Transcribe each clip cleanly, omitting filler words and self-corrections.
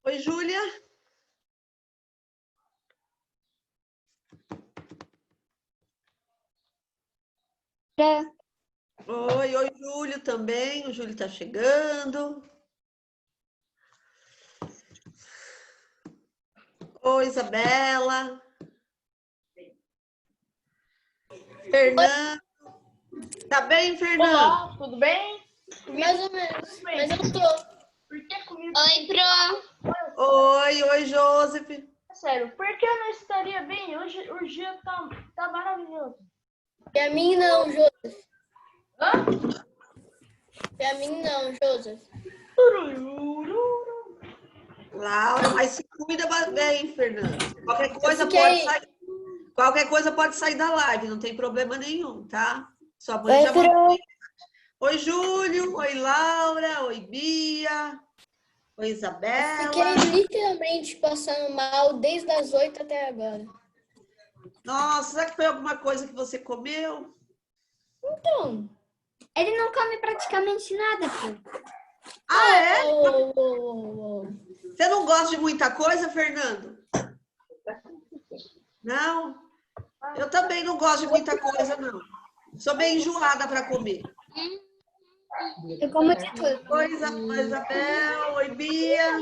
Oi, Júlia. Oi, Júlio também. O Júlio está chegando. Oi, Isabela. Fernando. Tá bem, Fernando? Olá, tudo bem? Mais ou menos, mas eu tô. Por que comigo? Oi, Pro. Oi, Joseph. Sério, por que eu não estaria bem? Hoje o dia tá maravilhoso. Pra mim não, Joseph. Hã? Pra mim não, Joseph. Turururu. Laura, mas se cuida bem, Fernando. Qualquer coisa pode sair da live, não tem problema nenhum, tá? Sua mãe já mandou. Oi, Júlio. Oi, Laura. Oi, Bia. Oi, Isabela. Fiquei literalmente passando mal desde as 8 até agora. Nossa, será que foi alguma coisa que você comeu? Então. Ele não come praticamente nada, pô. Ah, é? Oh. Você não gosta de muita coisa, Fernando? Não? Eu também não gosto de muita coisa, não. Sou bem enjoada para comer. Eu como de tudo. Oi, Isabel. Oi, Bia.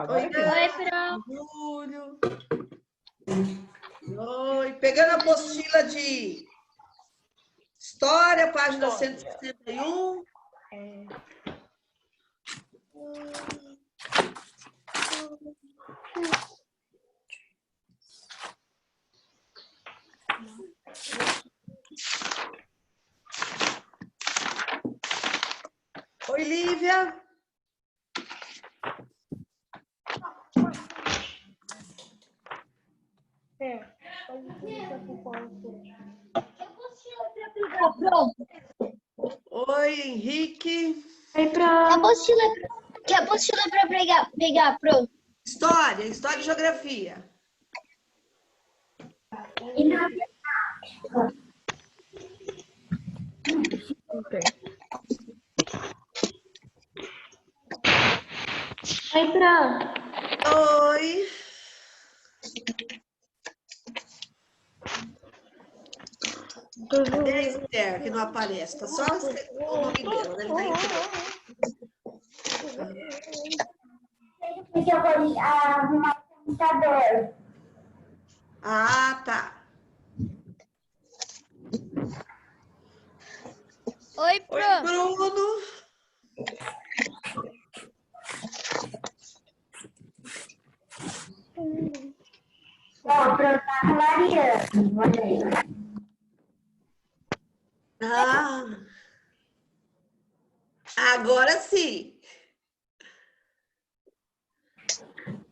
Oi, Júlio. Oi. Pegando a apostila de História, página 161. Oi, Lívia. Oi, Henrique. Que apostila pra pegar, Pro? História e geografia. Oi, Pro. Oi. Cadê a Esther, que não aparece? Tá só o nome dela, deve estar entrando. Porque eu vou arrumar o computador. Ah, tá. Oi, Pro. Oi, Bruno. Ó, Pro tá clareando. Olha aí. Ah, agora sim.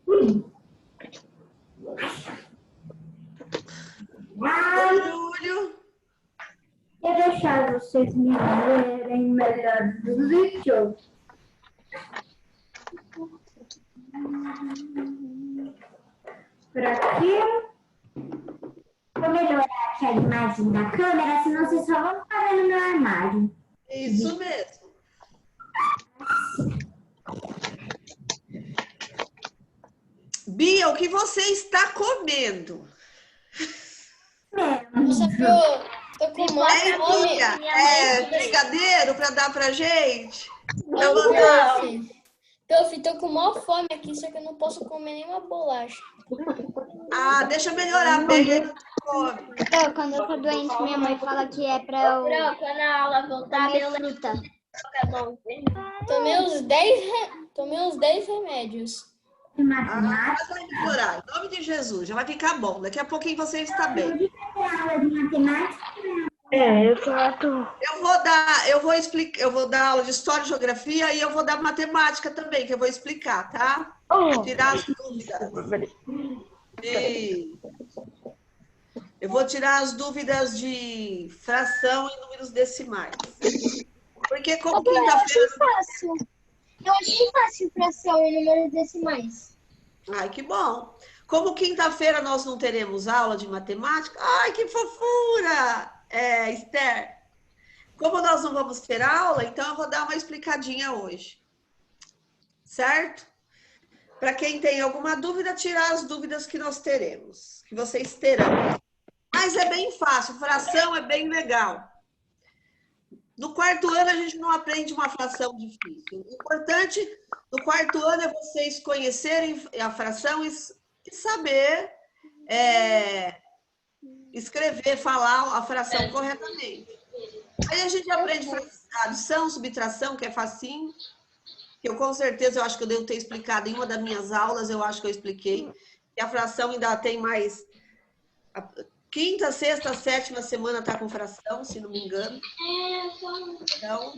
Oi, Júlio. Eu deixar vocês me verem melhor do vídeo. Por aqui. Vou melhorar aqui a imagem da câmera, senão vocês só vão ficar vendo meu armário. Isso mesmo. Bia, o que você está comendo? Nossa, Pro. Tô com uma fome. Bia, brigadeiro para dar pra gente? Tô com maior fome aqui, só que eu não posso comer nenhuma bolacha. Ah, deixa eu melhorar bem. Quando eu tô doente, minha mãe fala que é pra eu Quando a aula voltar, comer fruta. Tomei uns 10 remédios. Ah, vai melhorar. Em nome de Jesus, já vai ficar bom. Daqui a pouquinho você está bem. Exato. Eu vou dar aula de história e geografia e eu vou dar matemática também, que eu vou explicar, tá? Tirar as dúvidas. Eu vou tirar as dúvidas de fração e números decimais. Porque como quinta-feira... Eu achei fácil fração e números decimais. Ai, que bom. Como quinta-feira nós não teremos aula de matemática... Ai, que fofura! Esther, como nós não vamos ter aula, então eu vou dar uma explicadinha hoje. Certo? para quem tem alguma dúvida, tirar as dúvidas que nós teremos, que vocês terão. Mas é bem fácil, fração é bem legal. No quarto ano, a gente não aprende uma fração difícil. O importante no quarto ano é vocês conhecerem a fração e saber escrever, falar a fração corretamente. Aí a gente aprende adição, subtração, que é facinho. Que eu, com certeza, eu acho que eu devo ter explicado em uma das minhas aulas, eu acho que eu expliquei. E a fração ainda tem mais... Quinta, sexta, sétima semana está com fração, se não me engano. Então,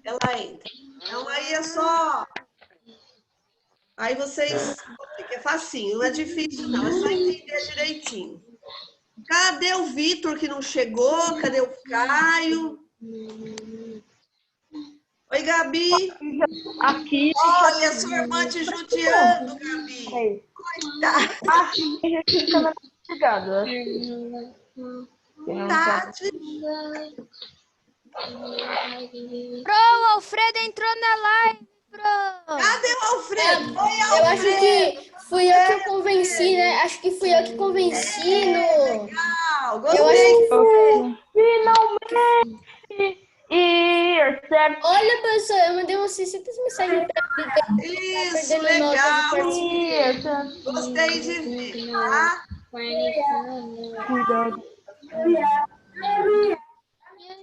ela entra. Então, aí é só... Aí vocês... É facinho, não é difícil, não. É só entender direitinho. Cadê o Vitor, que não chegou? Cadê o Caio? Oi, Gabi. Aqui. Olha, sua irmã te judiando, Gabi. Coitada. Aqui a gente fica ligado. Tati. Pro, o Alfredo entrou na live, pro. Cadê o Alfredo? Oi, Eu acho Alfredo. que fui eu que convenci, né? Acho que fui eu que convenci no... Legal, Eu acho gostei. que... Finalmente! E certo. Olha, pessoal, eu mandei umas 600 mensagens pra Isso, perdendo legal. notas. Gostei de ver, tá? Cuidado.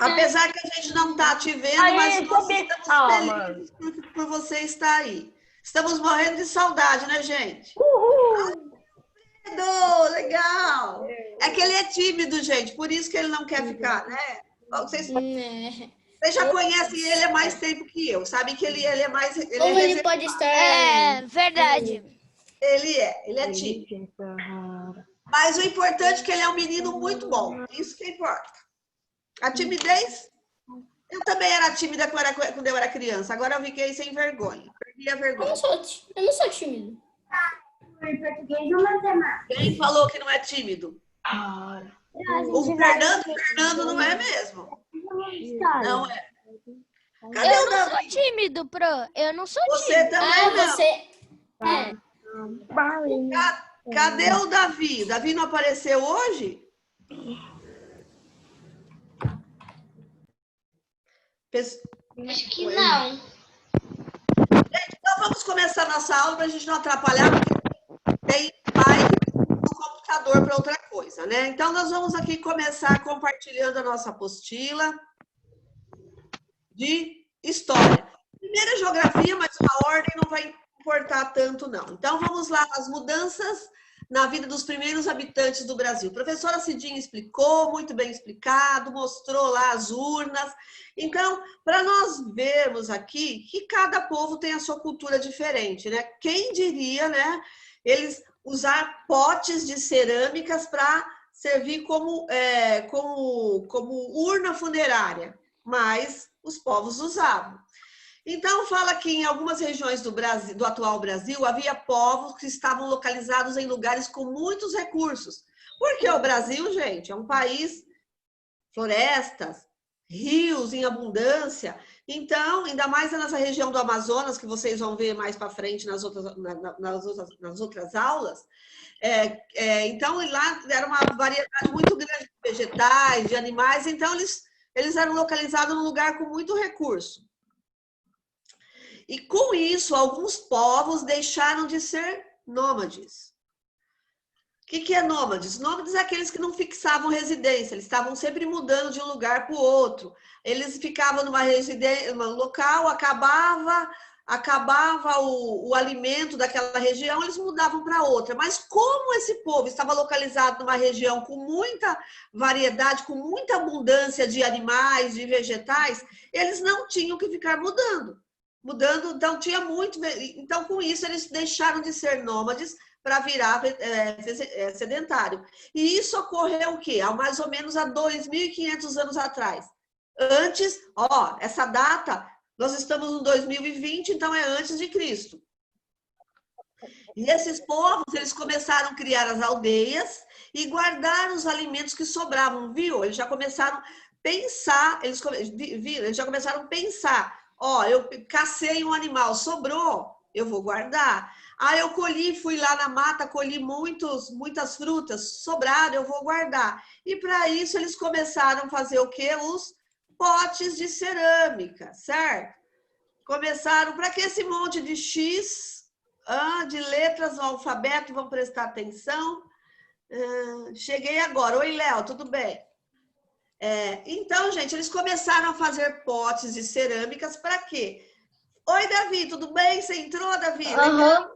Apesar que a gente não está te vendo, Aí, mas nós também. estamos felizes por você estar aí. Estamos morrendo de saudade, né, gente? Legal! É que ele é tímido, gente, por isso que ele não quer ficar, né? Vocês já conhecem ele há mais tempo que eu, sabem que ele é mais... Ou ele pode estar... É, verdade. Ele é tímido. Mas o importante é que ele é um menino muito bom. Isso que importa. A timidez... Eu também era tímida quando eu era criança. Agora eu fiquei sem vergonha. Perdi a vergonha. Eu não sou tímido. Em português ou matemática? Quem falou que não é tímido? O Fernando não é mesmo. Não é. Cadê Eu o não sou Davi? tímido, pro. Eu não sou Você tímido. também não. Você... Cadê o Davi? O Davi não apareceu hoje? Acho que não. Então vamos começar nossa aula para a gente não atrapalhar, porque tem pai no computador para outra coisa, né? Então nós vamos aqui começar compartilhando a nossa apostila de história. Primeiro geografia, mas a ordem não vai importar tanto, não. Então vamos lá, as mudanças na vida dos primeiros habitantes do Brasil. A professora Cidinha explicou, muito bem explicado, mostrou lá as urnas. Então, para nós vermos aqui que cada povo tem a sua cultura diferente, né? Quem diria, né? Eles usar potes de cerâmicas para servir como urna funerária, mas os povos usavam. Então, fala que em algumas regiões do Brasil, do atual Brasil, havia povos que estavam localizados em lugares com muitos recursos. Porque o Brasil, gente, é um país, florestas, rios em abundância. Então, ainda mais nessa região do Amazonas, que vocês vão ver mais para frente nas outras aulas. Então, lá era uma variedade muito grande de vegetais, de animais. Então, eles eram localizados num lugar com muito recurso. E com isso, alguns povos deixaram de ser nômades. O que é nômades? Nômades é aqueles que não fixavam residência, eles estavam sempre mudando de um lugar para o outro. Eles ficavam numa residência, num local, acabava o alimento daquela região, eles mudavam para outra. Mas como esse povo estava localizado numa região com muita variedade, com muita abundância de animais, de vegetais, eles não tinham que ficar mudando, então tinha muito. Então, com isso, eles deixaram de ser nômades para virar sedentário. E isso ocorreu o quê? Há mais ou menos há 2.500 anos atrás. Antes, essa data, nós estamos em 2020, então é antes de Cristo. E esses povos, eles começaram a criar as aldeias e guardar os alimentos que sobravam, viu? Eles já começaram a pensar, eles já começaram a pensar, eu cacei um animal, sobrou, eu vou guardar. Ah, eu colhi, fui lá na mata, colhi muitas frutas, sobraram, eu vou guardar. E para isso eles começaram a fazer o quê? Os potes de cerâmica, certo? Começaram, para que esse monte de X, de letras no alfabeto, vão prestar atenção. Cheguei agora. Oi, Léo, tudo bem? Então, gente, eles começaram a fazer potes de cerâmicas para quê? Oi, Davi, tudo bem? Você entrou, Davi? Aham.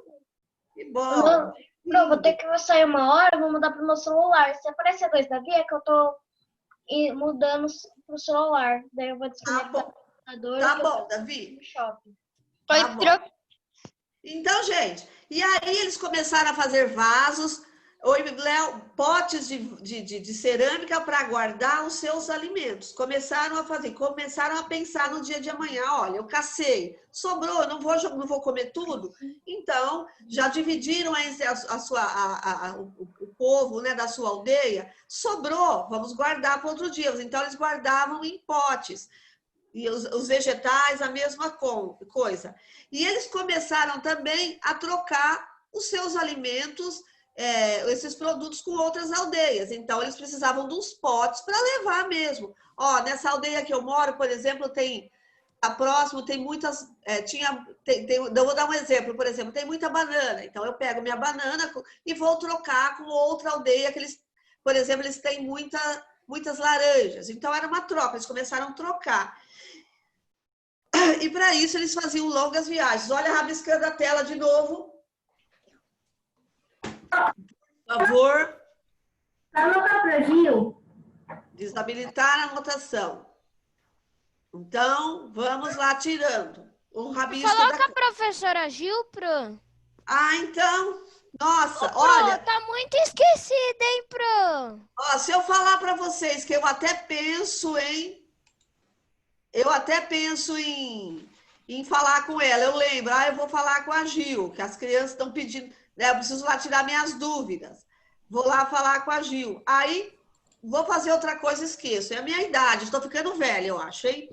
Que bom. Aham. Pro, vou ter que sair uma hora, vou mudar pro meu celular. Se aparecer dois Davi, é que eu tô mudando pro celular. Daí eu vou desconectar o computador. Tá bom, Davi. No shopping. Tá bom. Então, gente, e aí eles começaram a fazer vasos, Léo, potes de cerâmica para guardar os seus alimentos. Começaram a pensar no dia de amanhã. Olha, eu cacei, sobrou, eu não vou comer tudo. Então, já dividiram entre o povo, né, da sua aldeia. Sobrou, vamos guardar para outro dia. Então, eles guardavam em potes. E os vegetais, a mesma coisa. E eles começaram também a trocar os seus alimentos, esses produtos com outras aldeias. Então, eles precisavam de uns potes para levar mesmo. Ó, nessa aldeia que eu moro, por exemplo, próximo tem muitas... eu vou dar um exemplo, por exemplo, tem muita banana. Então, eu pego minha banana e vou trocar com outra aldeia que eles... Por exemplo, eles têm muitas laranjas. Então, era uma troca, eles começaram a trocar. E para isso eles faziam longas viagens. Olha, rabiscando a tela de novo. Por favor. Coloca pro Gil. Desabilitar a anotação. Então, vamos lá tirando. Um rabisco Coloca a professora Gil, Pro. Então, nossa, Pro, olha. tá muito esquecida, hein, Pro? Ó, se eu falar para vocês que eu até penso em falar com ela. Eu lembro, eu vou falar com a Gil, que as crianças estão pedindo, né? Eu preciso lá tirar minhas dúvidas. Vou lá falar com a Gil. Aí, vou fazer outra coisa, esqueço. É a minha idade, estou ficando velha, eu acho, hein?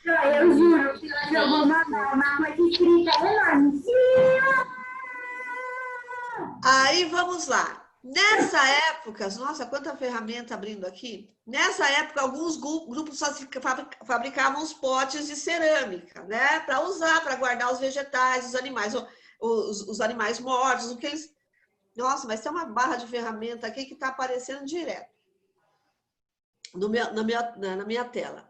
Eu juro que hoje eu vou mandar uma coisa escrita enorme. Aí, vamos lá. Nessa época, nossa, quanta ferramenta abrindo aqui. Nessa época, alguns grupos fabricavam os potes de cerâmica, né? Para usar, para guardar os vegetais, os animais, os animais mortos, o que eles... Nossa, mas tem uma barra de ferramenta aqui que está aparecendo direto na minha tela.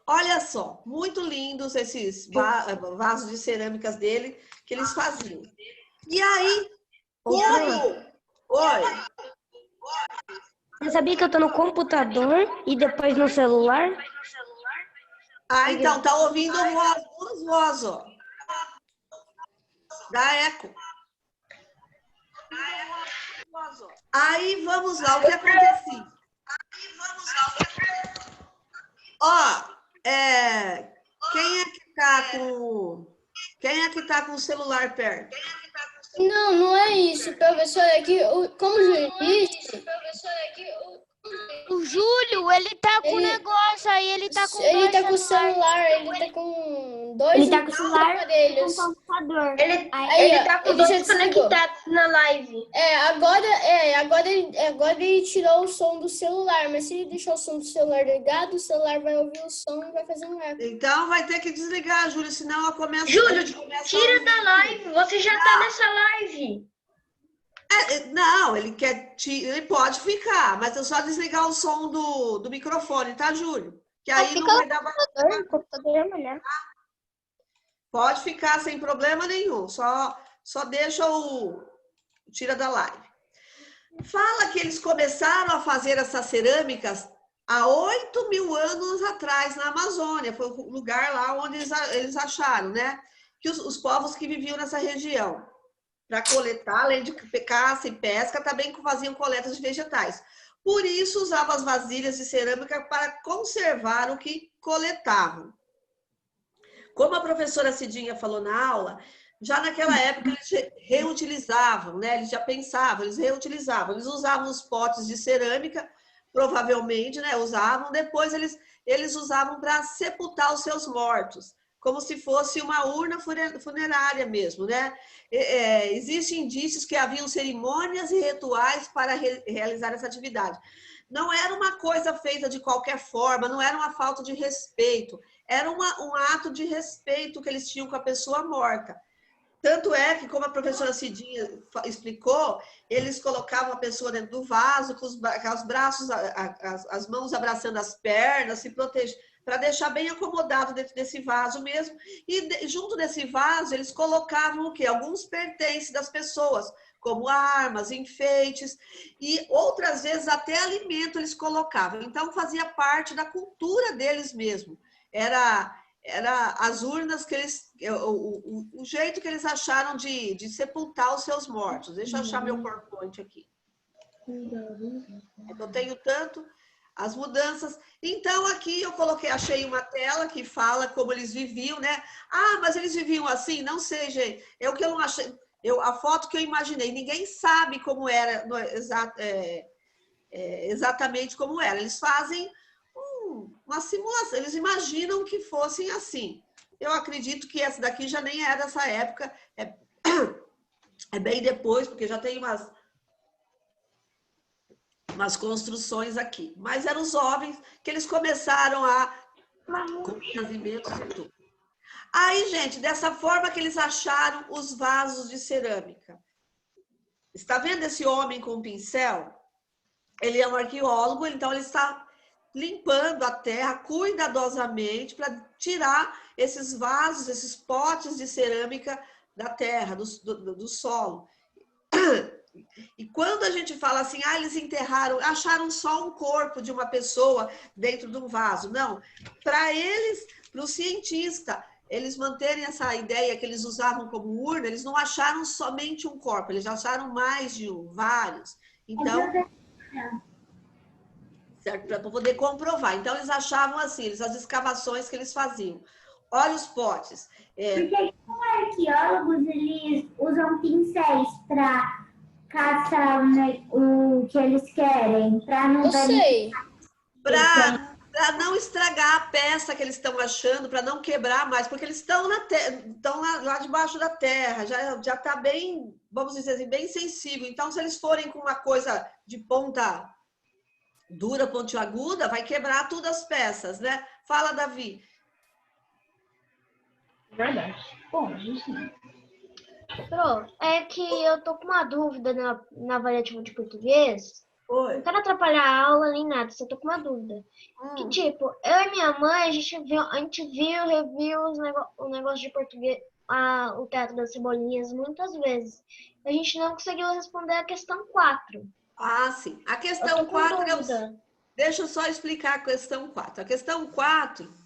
Olha só, muito lindos esses vasos de cerâmicas dele que eles faziam. E aí, como... Oi. Você sabia que eu tô no computador e depois no celular? Então, tá ouvindo duas vozes, ó. Dá eco. Aí, vamos lá, o que acontecia? Ó, quem é que tá com o celular perto? Não, não é isso, professor. É que, como o Júlio disse... O Júlio, ele tá com o negócio aí, ele tá com Ele dois tá com o celulares. celular, ele tá com dois aparelhos. Computador. Aí, Ele tá com ele dois já desligou. conectados na live. Agora ele tirou o som do celular, mas se ele deixar o som do celular ligado, o celular vai ouvir o som e vai fazer um eco. Então vai ter que desligar, Júlio, senão eu começo... Júlio, tira da live, você já tá nessa live. Não, ele pode ficar, mas é só desligar o som do microfone, tá, Júlio? Que aí não vai dar... O computador é melhor. Pode ficar sem problema nenhum, só deixa tira da live. Fala que eles começaram a fazer essas cerâmicas há 8.000 anos atrás, na Amazônia. Foi o lugar lá onde eles acharam, né? Que os povos que viviam nessa região, para coletar, além de caça e pesca, também faziam coletas de vegetais. Por isso, usavam as vasilhas de cerâmica para conservar o que coletavam. Como a professora Cidinha falou na aula, já naquela época eles reutilizavam, né? Eles já pensavam, eles reutilizavam. Eles usavam os potes de cerâmica, provavelmente, né? Usavam. Depois eles usavam para sepultar os seus mortos. como se fosse uma urna funerária mesmo, né? Existem indícios que haviam cerimônias e rituais para realizar essa atividade. Não era uma coisa feita de qualquer forma, não era uma falta de respeito, era um ato de respeito que eles tinham com a pessoa morta. Tanto é que, como a professora Cidinha explicou, eles colocavam a pessoa dentro do vaso, com os braços, as mãos abraçando as pernas, se protegendo, para deixar bem acomodado dentro desse vaso mesmo. E junto desse vaso, eles colocavam o quê? Alguns pertences das pessoas, como armas, enfeites, e outras vezes até alimento eles colocavam. Então, fazia parte da cultura deles mesmo. Era as urnas que eles... O jeito que eles acharam de sepultar os seus mortos. Deixa eu achar meu PowerPoint aqui. Eu tenho tanto... As mudanças. Então, aqui eu achei uma tela que fala como eles viviam, né? Ah, mas eles viviam assim? Não sei, gente. É o que eu não achei. A foto que eu imaginei. Ninguém sabe como era, exatamente como era. Eles fazem uma simulação. Eles imaginam que fossem assim. Eu acredito que essa daqui já nem é dessa época. É bem depois, porque já tem umas construções aqui. Mas eram os homens que eles começaram com casamento e tudo. Aí, gente, dessa forma que eles acharam os vasos de cerâmica. Está vendo esse homem com o pincel? Ele é um arqueólogo, então ele está limpando a terra cuidadosamente para tirar esses vasos, esses potes de cerâmica da terra, do solo. E quando a gente fala assim, eles acharam só um corpo de uma pessoa dentro de um vaso. Não, para eles, para o cientista, eles manterem essa ideia que eles usavam como urna, eles não acharam somente um corpo, eles acharam mais de um, vários. Então, certo, para poder comprovar. Então, eles achavam assim, as escavações que eles faziam. Olha os potes. Porque como arqueólogos, eles usam pincéis para caçar o que eles querem, para não Eu sei. Para não estragar a peça que eles estão achando, para não quebrar mais, porque eles estão lá debaixo da terra, já está bem, vamos dizer assim, bem sensível. Então, se eles forem com uma coisa de ponta dura, pontiaguda, vai quebrar todas as peças, né? Fala, Davi. Verdade. Bom, gente... Pro, é que eu tô com uma dúvida na avaliativa de português. Oi. Não quero atrapalhar a aula nem nada, só tô com uma dúvida. Que tipo, eu e minha mãe, a gente reviu o negócio de português, o Teatro das Cebolinhas muitas vezes. A gente não conseguiu responder a questão 4. Ah, sim. A questão 4 Deixa eu só explicar a questão 4. A questão 4,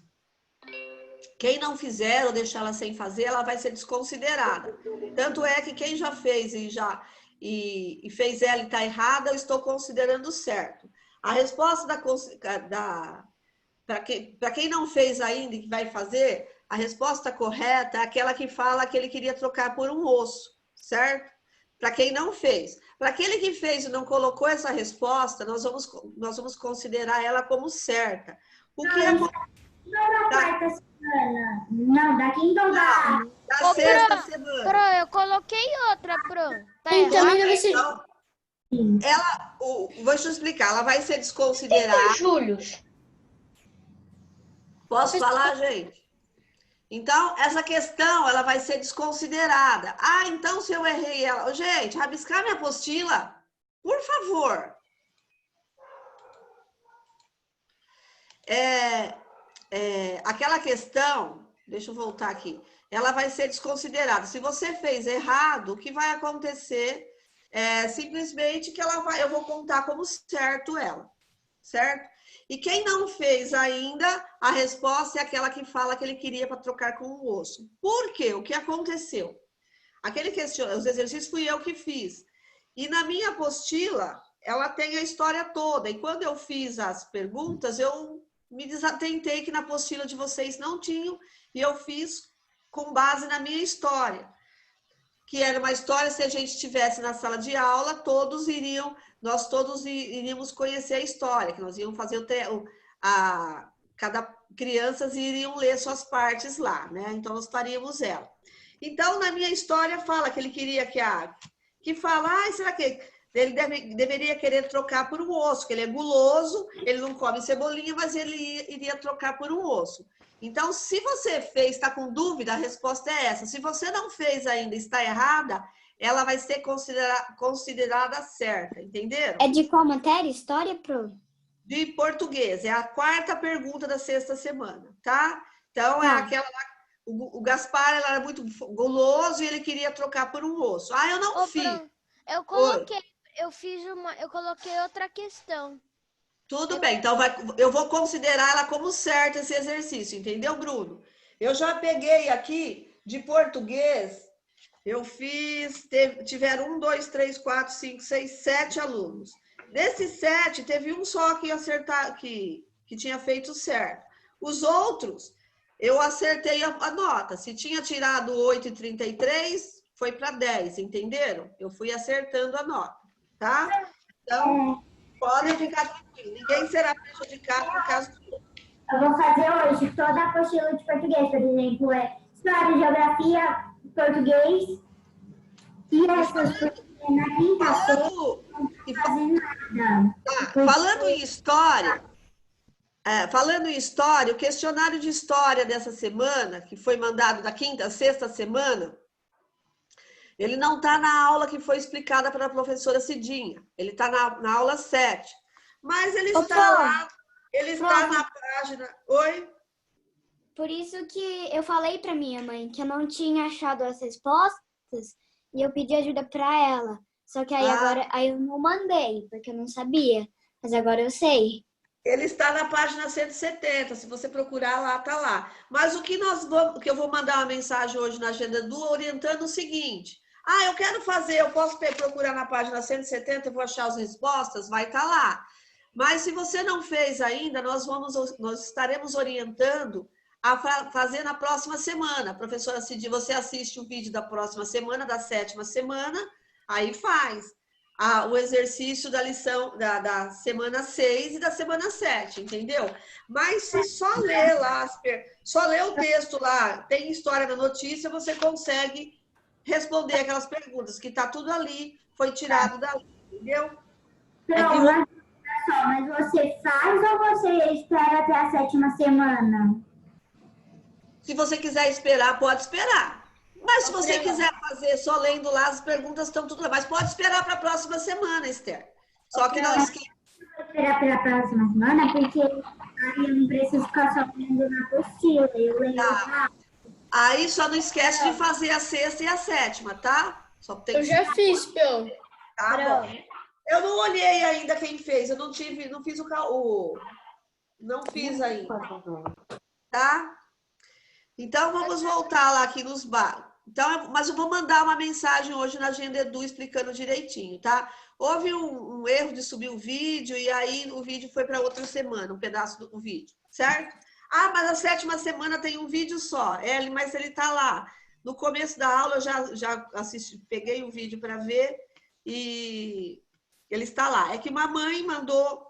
quem não fizer ou deixar ela sem fazer, ela vai ser desconsiderada. Tanto é que quem já fez e fez ela e está errada, eu estou considerando certo. A resposta para quem não fez ainda e que vai fazer, a resposta correta é aquela que fala que ele queria trocar por um osso, certo? Para quem não fez. Para aquele que fez e não colocou essa resposta, nós vamos considerar ela como certa. O que é... Não, quarta semana. Não, da quinta ou da sexta semana. Pro, eu coloquei outra, Pro. Tá Então, errado? ainda vai ser... Vou te explicar, ela vai ser desconsiderada. Júlio. Posso falar, gente? Então, essa questão, ela vai ser desconsiderada. Ah, então se eu errei ela... Gente, rabiscar minha apostila, por favor. Aquela questão, deixa eu voltar aqui, ela vai ser desconsiderada. Se você fez errado, o que vai acontecer é simplesmente que eu vou contar como certo ela, certo? E quem não fez ainda, a resposta é aquela que fala que ele queria para trocar com o osso. Por quê? O que aconteceu? Os exercícios fui eu que fiz. E na minha apostila, ela tem a história toda. E quando eu fiz as perguntas, eu me desatentei que na apostila de vocês não tinham. E eu fiz com base na minha história. Que era uma história, se a gente estivesse na sala de aula, nós todos iríamos conhecer a história, que nós íamos fazer cada crianças iriam ler suas partes lá, né? Então nós faríamos ela. Então na minha história fala que ele queria que fala, será que ele deveria querer trocar por um osso, que ele é guloso, ele não come cebolinha, mas ele iria trocar por um osso. Então, se você fez, está com dúvida, a resposta é essa. Se você não fez ainda, está errada, ela vai ser considerada certa, entenderam? É de qual matéria? História, Pro? De português, é a 4ª pergunta da 6ª semana, tá? Então, é aquela lá, o Gaspar ele era muito guloso e ele queria trocar por um osso. Eu não fiz. Eu coloquei, eu coloquei outra questão. Tudo bem, então eu vou considerar ela como certa esse exercício, entendeu, Bruno? Eu já peguei aqui de português, eu fiz, tiveram 1, 2, 3, 4, 5, 6, 7 alunos. Desses 7, teve um só que tinha feito certo. Os outros, eu acertei a nota. Se tinha tirado 8,33, foi para 10, entenderam? Eu fui acertando a nota, tá? Então, podem ficar tranquilos. Ninguém será prejudicado por causa disso. Eu vou fazer hoje toda a apostila de português, por exemplo, história, geografia, português. E essas coisas na quinta-feira não vou fazer nada. Falando em história, o questionário de história dessa semana, que foi mandado da 5ª à 6ª semana, ele não está na aula que foi explicada pela professora Cidinha. Ele está na aula 7. Mas ele está lá, ele está na página... Oi? Por isso que eu falei para minha mãe que eu não tinha achado as respostas e eu pedi ajuda para ela. Só que aí eu não mandei, porque eu não sabia. Mas agora eu sei. Ele está na página 170, se você procurar lá, está lá. Mas o que eu vou mandar uma mensagem hoje na agenda orientando o seguinte... eu quero fazer, eu posso procurar na página 170, eu vou achar as respostas, vai estar lá. Mas se você não fez ainda, nós estaremos orientando a fazer na próxima semana. Professora Cid, você assiste o vídeo da próxima semana, da 7ª semana, aí faz o exercício da lição da semana 6 e da semana 7, entendeu? Mas se só ler lá, só ler o texto lá, tem história da notícia, você consegue responder aquelas perguntas, que está tudo ali, foi tirado dali, entendeu? Mas você faz ou você espera até a 7ª semana? Se você quiser esperar, pode esperar. Mas se você quiser fazer só lendo lá, as perguntas estão tudo lá. Mas pode esperar para a próxima semana, Esther. Só que não esqueça. Vou esperar pela próxima semana, porque aí eu não preciso ficar só lendo na apostila. Eu leio lá. Aí só não esquece de fazer a 6ª e a 7ª, tá? Só tem Eu já fiz, Pião. Tá bom. Eu não olhei ainda quem fez. Eu não fiz não fiz ainda. Tá? Então, vamos voltar lá aqui nos bar. Então, mas eu vou mandar uma mensagem hoje na Agenda Edu explicando direitinho, tá? Houve um erro de subir o vídeo e aí o vídeo foi para outra semana, um pedaço do vídeo, certo? Mas a 7ª semana tem um vídeo só. Mas ele tá lá. No começo da aula eu já assisti, peguei o vídeo para ver e ele está lá. É que uma mãe mandou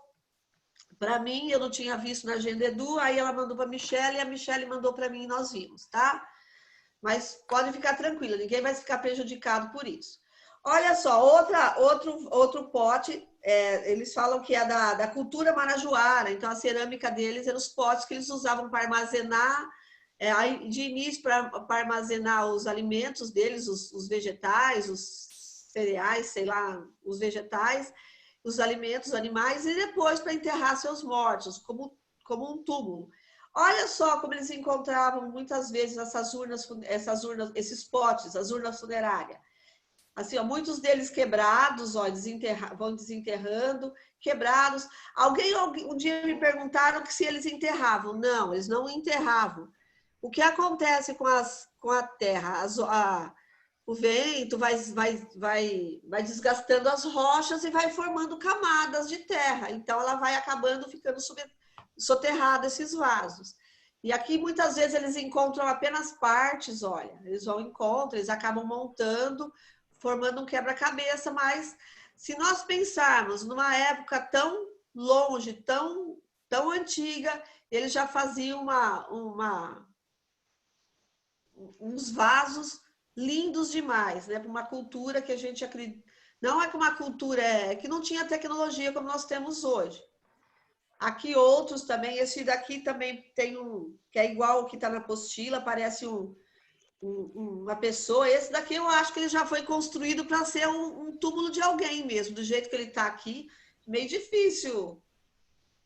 para mim, eu não tinha visto na Agenda Edu, aí ela mandou para a Michelle e a Michelle mandou para mim e nós vimos, tá? Mas pode ficar tranquila, ninguém vai ficar prejudicado por isso. Olha só, outro pote, eles falam que é da cultura marajoara, então a cerâmica deles eram os potes que eles usavam para armazenar, de início para armazenar os alimentos deles, os vegetais, os cereais, sei lá, os vegetais, os alimentos, os animais, e depois para enterrar seus mortos, como um túmulo. Olha só como eles encontravam muitas vezes esses potes, as urnas funerárias. Assim, muitos deles quebrados, vão desenterrando, quebrados. Um dia me perguntaram que se eles enterravam. Não, eles não enterravam. O que acontece com a terra? O vento vai desgastando as rochas e vai formando camadas de terra. Então, ela vai acabando ficando soterrada esses vasos. E aqui, muitas vezes, eles encontram apenas partes, olha. Eles acabam montando, formando um quebra-cabeça, mas se nós pensarmos numa época tão longe, tão tão antiga, eles já faziam uns vasos lindos demais, né? Para uma cultura que a gente acredita. Não é que uma cultura que não tinha tecnologia como nós temos hoje. Aqui outros também, esse daqui também tem que é igual o que está na apostila, parece uma pessoa. Esse daqui eu acho que ele já foi construído para ser um túmulo de alguém mesmo, do jeito que ele está aqui. Meio difícil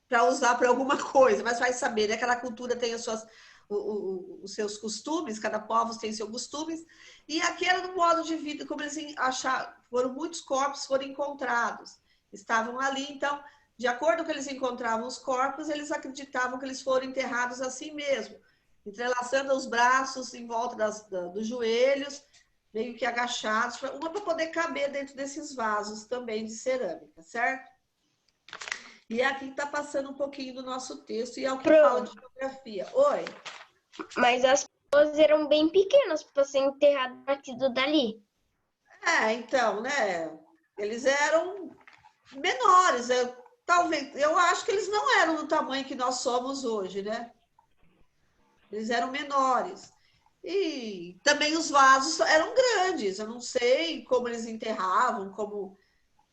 para usar para alguma coisa, mas vai saber, né? Cada cultura tem os seus costumes, cada povo tem seus costumes, e aqui era no modo de vida, como eles acharam, muitos corpos foram encontrados, estavam ali, então, de acordo com eles encontravam os corpos, eles acreditavam que eles foram enterrados assim mesmo, entrelaçando os braços em volta dos joelhos, meio que agachados, para poder caber dentro desses vasos também de cerâmica, certo? E aqui está passando um pouquinho do nosso texto, e é o que fala de geografia. Oi? Mas as pessoas eram bem pequenas para ser enterrado partido dali. Então, né? Eles eram menores. Talvez, eu acho que eles não eram do tamanho que nós somos hoje, né? Eles eram menores. E também os vasos eram grandes. Eu não sei como eles enterravam,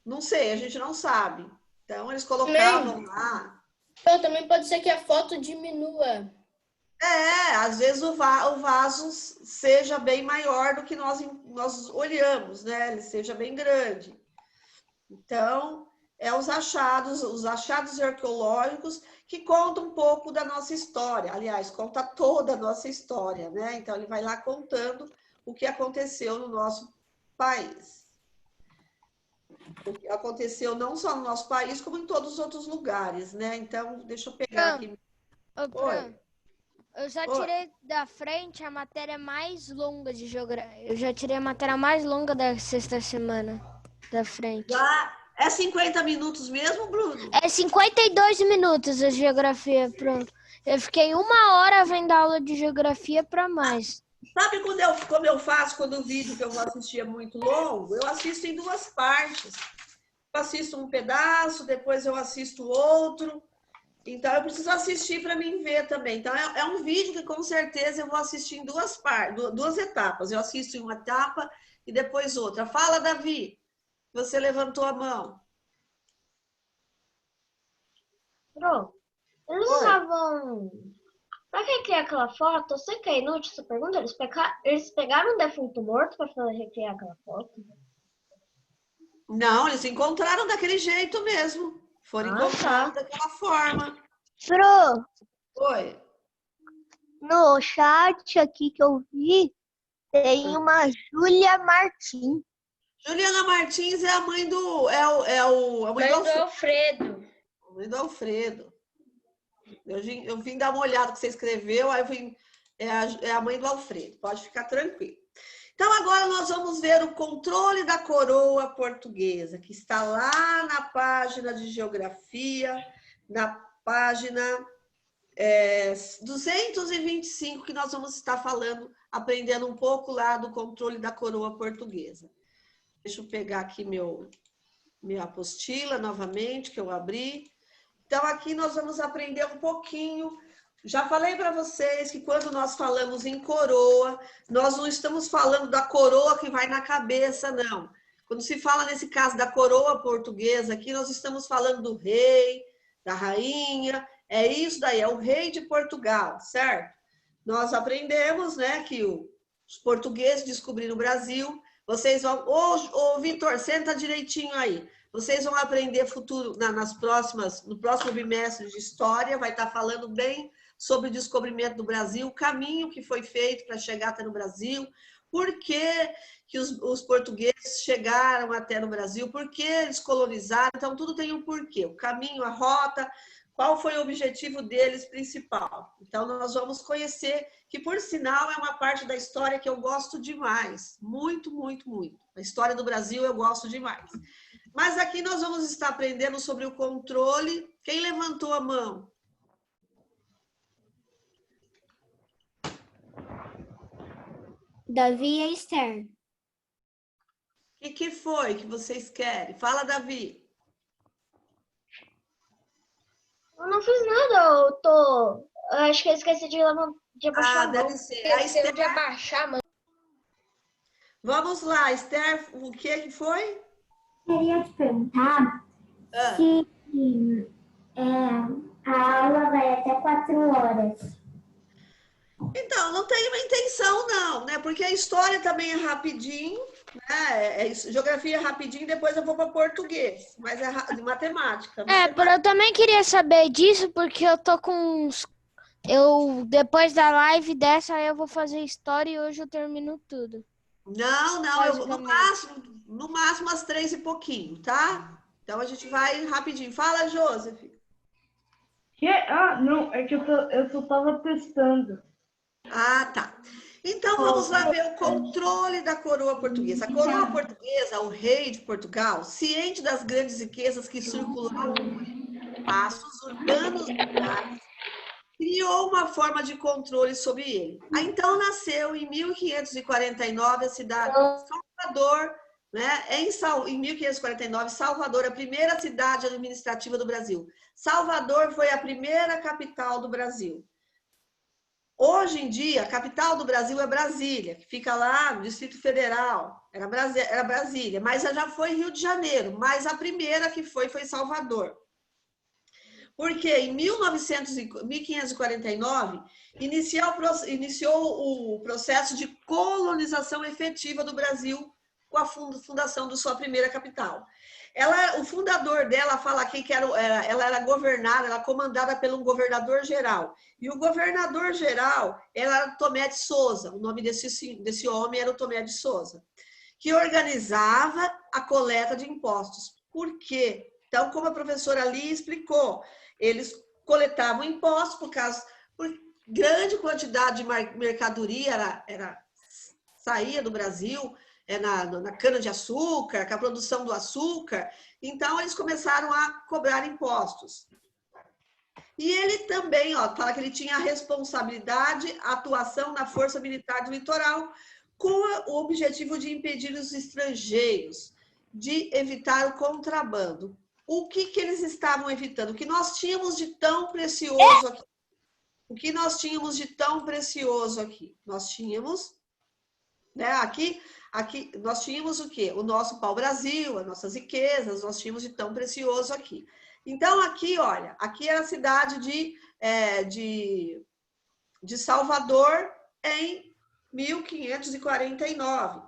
não sei, a gente não sabe. Então, eles colocavam lá. Também pode ser que a foto diminua. Às vezes o vaso seja bem maior do que nós olhamos, né? Ele seja bem grande. Então, os achados arqueológicos que contam um pouco da nossa história. Aliás, conta toda a nossa história, né? Então, ele vai lá contando o que aconteceu no nosso país. O que aconteceu não só no nosso país, como em todos os outros lugares, né? Então, deixa eu pegar aqui. Oi. Eu já tirei da frente a matéria mais longa de geografia. Eu já tirei a matéria mais longa da sexta semana da frente. É 50 minutos mesmo, Bruno? É 52 minutos a geografia. Eu fiquei 1 hora vendo aula de geografia para mais. Sabe como eu faço quando o vídeo que eu vou assistir é muito longo? Eu assisto em 2 partes. Eu assisto um pedaço, depois eu assisto outro. Então, eu preciso assistir para mim ver também. Então, é um vídeo que com certeza eu vou assistir em 2 partes, 2 etapas. Eu assisto em uma etapa e depois outra. Fala, Davi. Você levantou a mão. Pro, eles usavam... Pra quem criar aquela foto, eu sei que é inútil essa pergunta, eles pegaram um defunto morto pra recriar aquela foto? Não, eles encontraram daquele jeito mesmo. Foram encontrados daquela forma. Pro, Oi. no chat aqui que eu vi, tem uma Júlia Martins. Juliana Martins é a mãe do... a mãe do Alfredo. A mãe do Alfredo. Eu vim dar uma olhada que você escreveu, aí eu vim... É a mãe do Alfredo. Pode ficar tranquilo. Então, agora nós vamos ver o controle da coroa portuguesa, que está lá na página de geografia, na página 225, que nós vamos estar falando, aprendendo um pouco lá do controle da coroa portuguesa. Deixa eu pegar aqui minha apostila novamente, que eu abri. Então, aqui nós vamos aprender um pouquinho. Já falei para vocês que quando nós falamos em coroa, nós não estamos falando da coroa que vai na cabeça, não. Quando se fala nesse caso da coroa portuguesa aqui, nós estamos falando do rei, da rainha, é isso daí, é o rei de Portugal, certo? Nós aprendemos, né, que os portugueses descobriram o Brasil. Vocês vão... Ô, Vitor, senta direitinho aí. Vocês vão aprender no próximo bimestre de história, vai estar falando bem sobre o descobrimento do Brasil, o caminho que foi feito para chegar até no Brasil, por que os portugueses chegaram até no Brasil, por que eles colonizaram, então tudo tem um porquê, o caminho, a rota, qual foi o objetivo deles principal. Então nós vamos conhecer, que por sinal é uma parte da história que eu gosto demais, muito, muito, muito. A história do Brasil eu gosto demais. Mas aqui nós vamos estar aprendendo sobre o controle. Quem levantou a mão? Davi e Esther. O que foi que vocês querem? Fala, Davi. Eu não fiz nada, eu acho que eu esqueci de abaixar a mão. Deve ser. A Esqueceu Esther, de abaixar, mano. vamos lá, Esther, o que foi? Queria te perguntar se a aula vai até 4 horas. Então, não tem uma intenção, não, né? Porque a história também é rapidinho, né? Geografia é rapidinho, depois eu vou para português, mas é de matemática. Eu também queria saber disso, porque eu tô com uns... depois da live dessa, aí eu vou fazer história e hoje eu termino tudo. Não, eu vou no máximo às 3 e pouquinho, tá? Então a gente vai rapidinho. Fala, Joseph. Não, é que eu só tava testando. Tá. Então vamos lá ver o controle da coroa portuguesa. A coroa portuguesa, o rei de Portugal, ciente das grandes riquezas que circulavam em espaços urbanos e rurais, criou uma forma de controle sobre ele. Então nasceu em 1549 a cidade de Salvador, né? Em 1549, Salvador, a primeira cidade administrativa do Brasil. Salvador foi a primeira capital do Brasil. Hoje em dia, a capital do Brasil é Brasília, que fica lá no Distrito Federal. Era Brasília, mas já foi Rio de Janeiro. Mas a primeira que foi Salvador. Porque em 1549, iniciou o processo de colonização efetiva do Brasil com a fundação da sua primeira capital. O fundador dela fala aqui que ela era governada, ela comandada pelo governador geral. E o governador geral era Tomé de Souza, o nome desse homem era o Tomé de Souza, que organizava a coleta de impostos. Por quê? Então, como a professora ali explicou, eles coletavam impostos por grande quantidade de mercadoria saía do Brasil, na cana-de-açúcar, com a produção do açúcar. Então, eles começaram a cobrar impostos. E ele também, fala que ele tinha a responsabilidade, a atuação na Força Militar do Litoral, com o objetivo de impedir os estrangeiros, de evitar o contrabando. O que eles estavam evitando? O que nós tínhamos de tão precioso aqui? O que nós tínhamos de tão precioso aqui? Nós tínhamos, né, aqui nós tínhamos o quê? O nosso pau-brasil, as nossas riquezas, nós tínhamos de tão precioso aqui. Então, aqui, olha, aqui era a cidade de Salvador em 1549.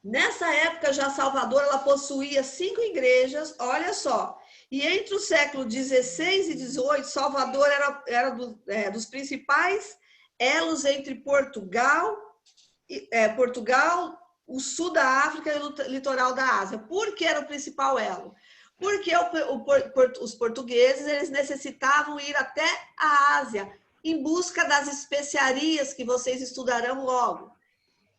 Nessa época, já Salvador, ela possuía 5 igrejas, olha só. E entre o século XVI e XVIII, Salvador era dos principais elos entre Portugal, o sul da África e o litoral da Ásia. Por que era o principal elo? Porque os portugueses eles necessitavam ir até a Ásia em busca das especiarias que vocês estudarão logo.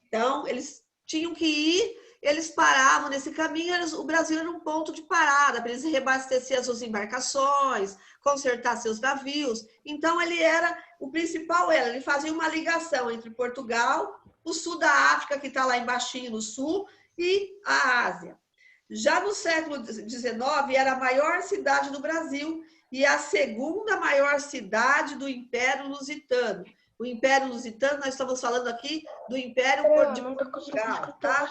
Então, eles tinham que ir, eles paravam nesse caminho, o Brasil era um ponto de parada, para eles reabastecer as suas embarcações, consertar seus navios. Então, ele era o principal elo, ele fazia uma ligação entre Portugal, o sul da África, que está lá embaixo no sul, e a Ásia. Já no século XIX, era a maior cidade do Brasil e a segunda maior cidade do Império Lusitano. O Império Lusitano, nós estamos falando aqui do Império de Portugal, tá?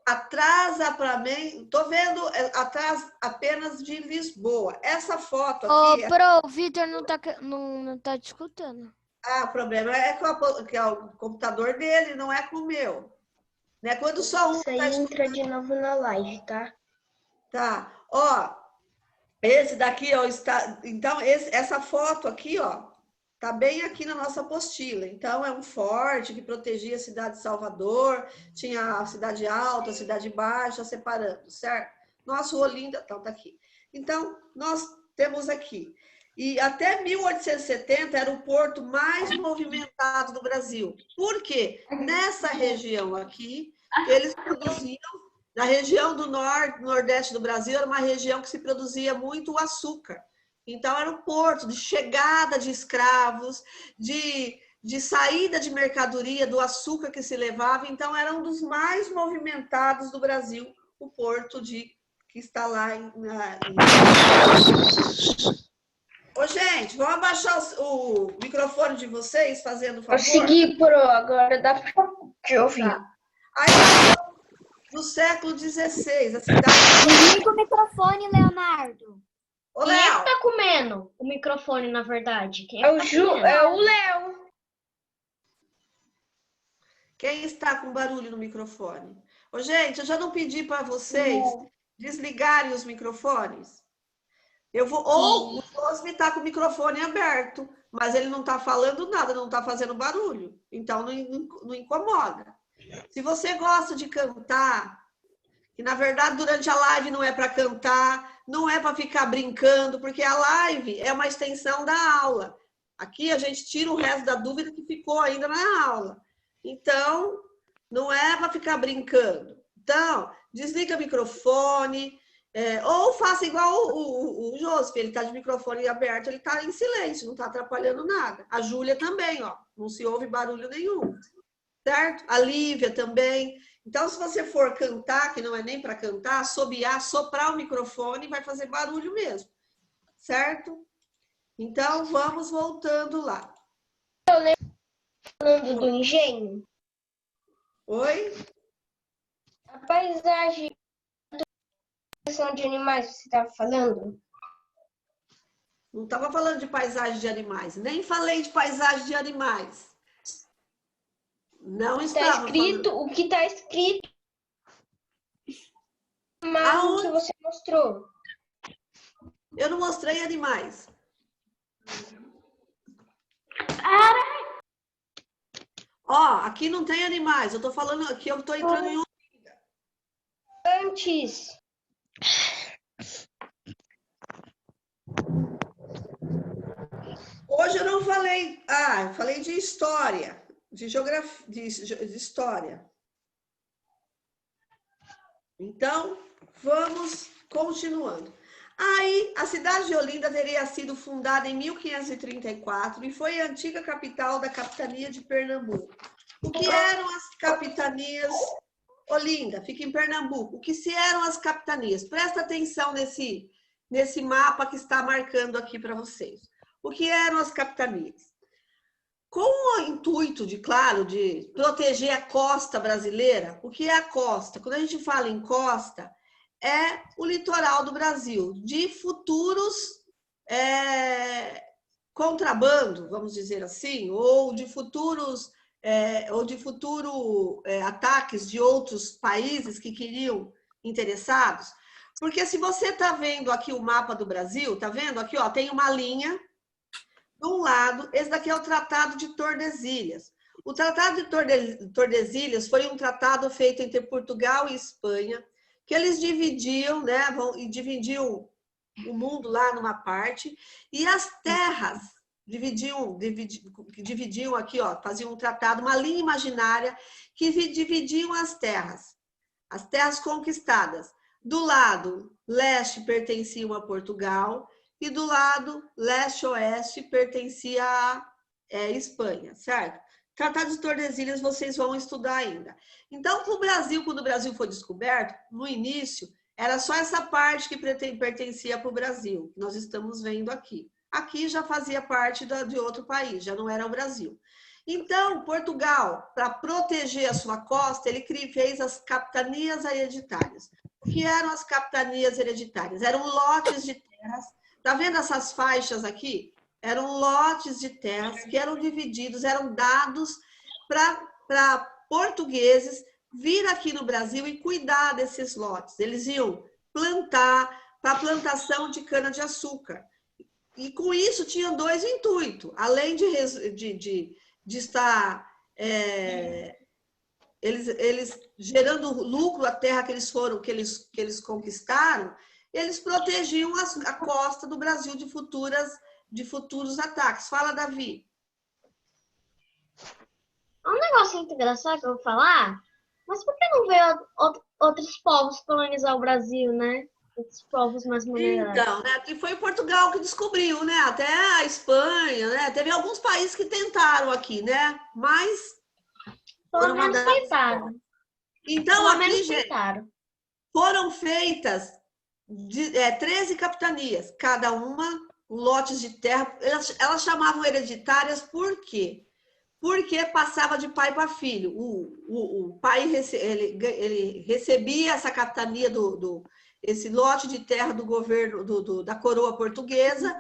Atrás, estou vendo atrás apenas de Lisboa. Essa foto aqui... O Vitor não tá te escutando. O problema é que é o computador dele, não é com o meu. Né? Quando só um... Isso aí entra de novo na live, tá? Tá. Esse daqui, está... Então, essa foto aqui, tá bem aqui na nossa apostila. Então, é um forte que protegia a cidade de Salvador, tinha a cidade alta, a cidade baixa, separando, certo? Nosso Olinda, tá aqui. Então, nós temos aqui. E até 1870 era o porto mais movimentado do Brasil. Por quê? Nessa região aqui, eles produziam, na região do nordeste do Brasil, era uma região que se produzia muito açúcar. Então, era um porto de chegada de escravos, de saída de mercadoria, do açúcar que se levava. Então, era um dos mais movimentados do Brasil, o porto que está lá Ô, gente, vamos abaixar o microfone de vocês, fazendo favor? Consegui, Pro, agora dá pra te ouvir. Tá. Aí, no século XVI, a cidade... Desliga o microfone, Leonardo. Ô, Quem é Léo, que tá comendo o microfone, na verdade? Quem É é o, que tá comendo? é o Léo. quem está com barulho no microfone? Ô, gente, eu já não pedi para vocês desligarem os microfones? Eu vou... Ou o Cosme está com o microfone aberto, mas ele não está falando nada, não está fazendo barulho. Então, não incomoda. Se você gosta de cantar, que na verdade durante a live não é para cantar, não é para ficar brincando, porque a live é uma extensão da aula. Aqui a gente tira o resto da dúvida que ficou ainda na aula. Então, não é para ficar brincando. Então, desliga o microfone, ou faça igual o Joseph, ele está de microfone aberto, ele está em silêncio, não está atrapalhando nada. A Júlia também, ó, não se ouve barulho nenhum. Certo? A Lívia também. Então, se você for cantar, que não é nem para cantar, assobiar, soprar o microfone, vai fazer barulho mesmo. Certo? Então, vamos voltando lá. Falando do engenho. Oi? A paisagem de animais que você estava falando? Não estava falando de paisagem de animais. Nem falei de paisagem de animais. Não estava escrito, falando. o que está escrito na Aonde? que você mostrou. Eu não mostrei animais. Ó, aqui não tem animais. Eu tô falando aqui, eu tô entrando em Antes. Hoje eu não falei. Ah, eu falei de história, de geografia, de história. Então, vamos continuando. Aí, a cidade de Olinda teria sido fundada em 1534 e foi a antiga capital da capitania de Pernambuco. O que eram as capitanias? Olinda, fica em Pernambuco. O que se eram as capitanias? Presta atenção nesse mapa que está marcando aqui para vocês. O que eram as capitanias? Com o intuito, claro, de proteger a costa brasileira, o que é a costa? Quando a gente fala em costa, é o litoral do Brasil, de futuros contrabando, vamos dizer assim, ou de futuros ataques de outros países que queriam interessados. Porque se você está vendo aqui o mapa do Brasil, está vendo aqui, ó, tem uma linha. De um lado, esse daqui é o Tratado de Tordesilhas. O Tratado de Tordesilhas foi um tratado feito entre Portugal e Espanha, que eles dividiam, né, dividiam o mundo lá numa parte, e as terras dividiam aqui, ó, faziam um tratado, uma linha imaginária que dividiam as terras conquistadas. Do lado leste pertenciam a Portugal, e do lado leste-oeste pertencia à Espanha, certo? Tratado de Tordesilhas vocês vão estudar ainda. Então, para o Brasil, quando o Brasil foi descoberto, no início, era só essa parte que pertencia para o Brasil, que nós estamos vendo aqui. Aqui já fazia parte de outro país, já não era o Brasil. Então, Portugal, para proteger a sua costa, ele fez as capitanias hereditárias. O que eram as capitanias hereditárias? Eram lotes de terras. Está vendo essas faixas aqui? Eram lotes de terras que eram divididos, eram dados para portugueses vir aqui no Brasil e cuidar desses lotes. Eles iam plantar para a plantação de cana-de-açúcar. E com isso tinham dois intuitos. Além de estar eles gerando lucro à terra que eles conquistaram, eles protegiam a costa do Brasil de futuros ataques. Fala, Davi. Um negócio engraçado que eu vou falar, mas por que não veio outros povos colonizar o Brasil, né? Outros povos mais modernos. Então, né? Que foi Portugal que descobriu, né? Até a Espanha, né? Teve alguns países que tentaram aqui, né? Mas Pelo menos tentaram. Então, Pelo aqui, menos gente, tentaram. foram feitas 13 capitanias, cada uma lotes de terra. Elas chamavam hereditárias por quê? Porque passava de pai para filho. O pai ele recebia essa capitania esse lote de terra do governo da coroa portuguesa,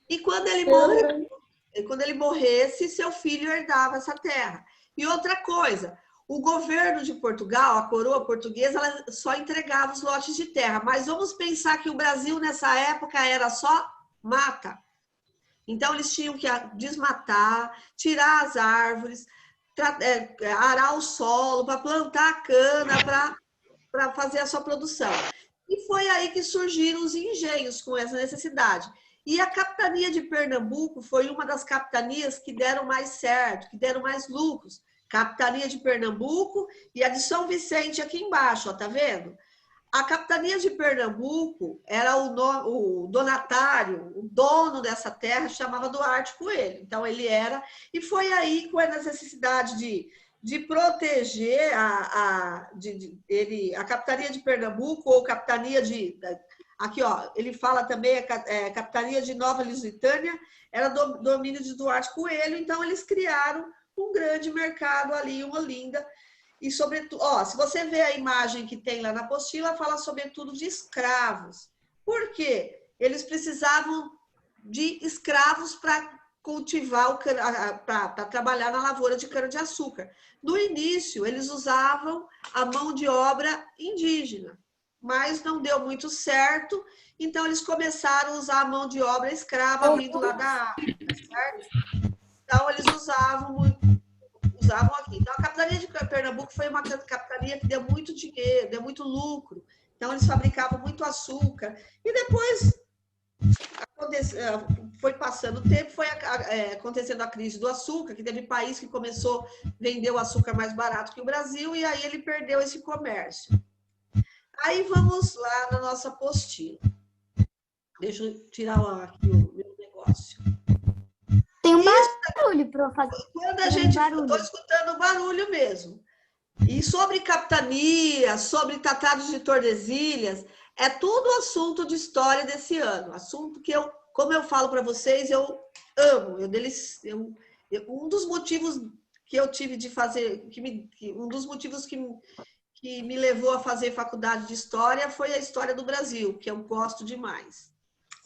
e quando ele morresse, seu filho herdava essa terra. E outra coisa, o governo de Portugal, a coroa portuguesa, ela só entregava os lotes de terra. Mas vamos pensar que o Brasil, nessa época, era só mata. Então, eles tinham que desmatar, tirar as árvores, arar o solo, para plantar a cana, para fazer a sua produção. E foi aí que surgiram os engenhos com essa necessidade. E a capitania de Pernambuco foi uma das capitanias que deram mais certo, que deram mais lucros. Capitania de Pernambuco e a de São Vicente aqui embaixo, ó, tá vendo? A capitania de Pernambuco era o donatário, o dono dessa terra, chamava Duarte Coelho. Então, ele era... E foi aí com a necessidade de proteger a capitania de Pernambuco, ou capitania aqui, ó, ele fala também, capitania de Nova Lusitânia, era domínio de Duarte Coelho. Então, eles criaram um grande mercado ali em Olinda. E, sobretudo, ó, se você vê a imagem que tem lá na apostila, fala sobretudo de escravos. Por quê? Eles precisavam de escravos para cultivar, para trabalhar na lavoura de cana-de-açúcar. No início, eles usavam a mão de obra indígena, mas não deu muito certo, então eles começaram a usar a mão de obra escrava vindo lá da África, certo? Então, eles usavam aqui. Então, a capitania de Pernambuco foi uma capitania que deu muito dinheiro, deu muito lucro. Então, eles fabricavam muito açúcar. E depois, foi passando o tempo, foi acontecendo a crise do açúcar, que teve país que começou a vender o açúcar mais barato que o Brasil, e aí ele perdeu esse comércio. Aí, vamos lá na nossa apostila. Deixa eu tirar aqui o meu negócio. Tem um barulho para fazer. Quando a gente... Estou escutando barulho mesmo. E sobre capitania, sobre tratados de Tordesilhas, é tudo assunto de história desse ano. Assunto que como eu falo para vocês, eu amo. Um dos motivos que eu tive de fazer, um dos motivos que me levou a fazer faculdade de História foi a história do Brasil, que eu gosto demais.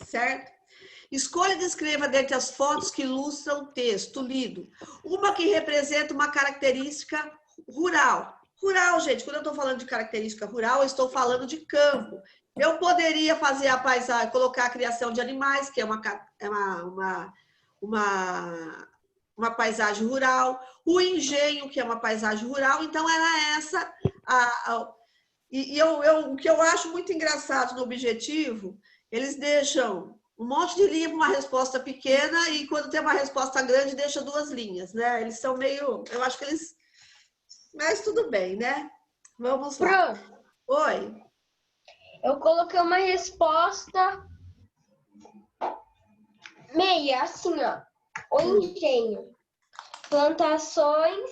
Certo? Escolha e descreva dentre as fotos que ilustram o texto lido uma que representa uma característica rural. Rural, gente, quando eu estou falando de característica rural, eu estou falando de campo. Eu poderia fazer a paisagem, colocar a criação de animais, que é uma paisagem rural, o engenho, que é uma paisagem rural. Então, era essa. O que eu acho muito engraçado no objetivo, eles deixam um monte de linha para uma resposta pequena, e quando tem uma resposta grande, deixa 2 linhas, né? Eles são meio... Eu acho que eles... Mas tudo bem, né? Vamos lá. Oi. Eu coloquei uma resposta meia, assim, ó. O engenho. Plantações,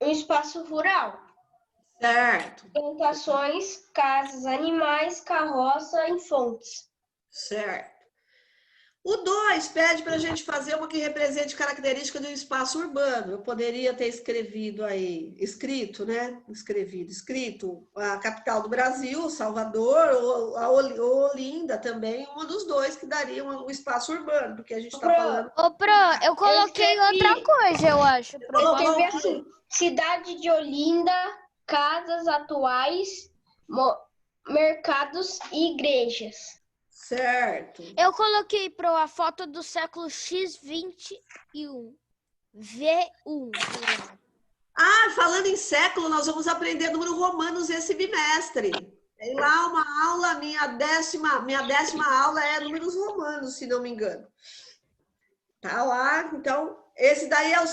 um espaço rural. Certo. Plantações, casas, animais, carroça em fontes. Certo. O 2 pede para a gente fazer uma que represente característica de um espaço urbano. Eu poderia ter escrito a capital do Brasil, Salvador, ou a Olinda também, uma dos dois que daria um espaço urbano, porque a gente está falando... Eu coloquei outra coisa, eu acho. Eu escrevi assim, cidade de Olinda, casas atuais, mercados e igrejas. Certo. Eu coloquei a foto do século X21. V1. Ah, falando em século, nós vamos aprender número romanos esse bimestre. Tem lá uma aula, minha décima aula é números romanos, se não me engano. Tá lá, então, esse daí é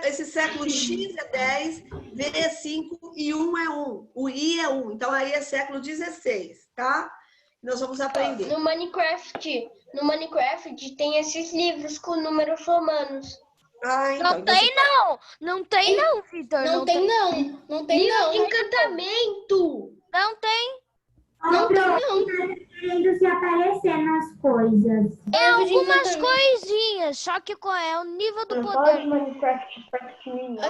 esse século X é 10, V é 5 e 1 é 1. O I é 1, então aí é século 16, tá? Nós vamos aprender. No Minecraft tem esses livros com números romanos. Ah, então, não tem não, Vitor. Não tem não. Livro de encantamento. Não tem. Não tem não. aparecendo as coisas. É algumas coisinhas, só que qual é o nível do Não fala de poder. Minecraft perto de mim, não.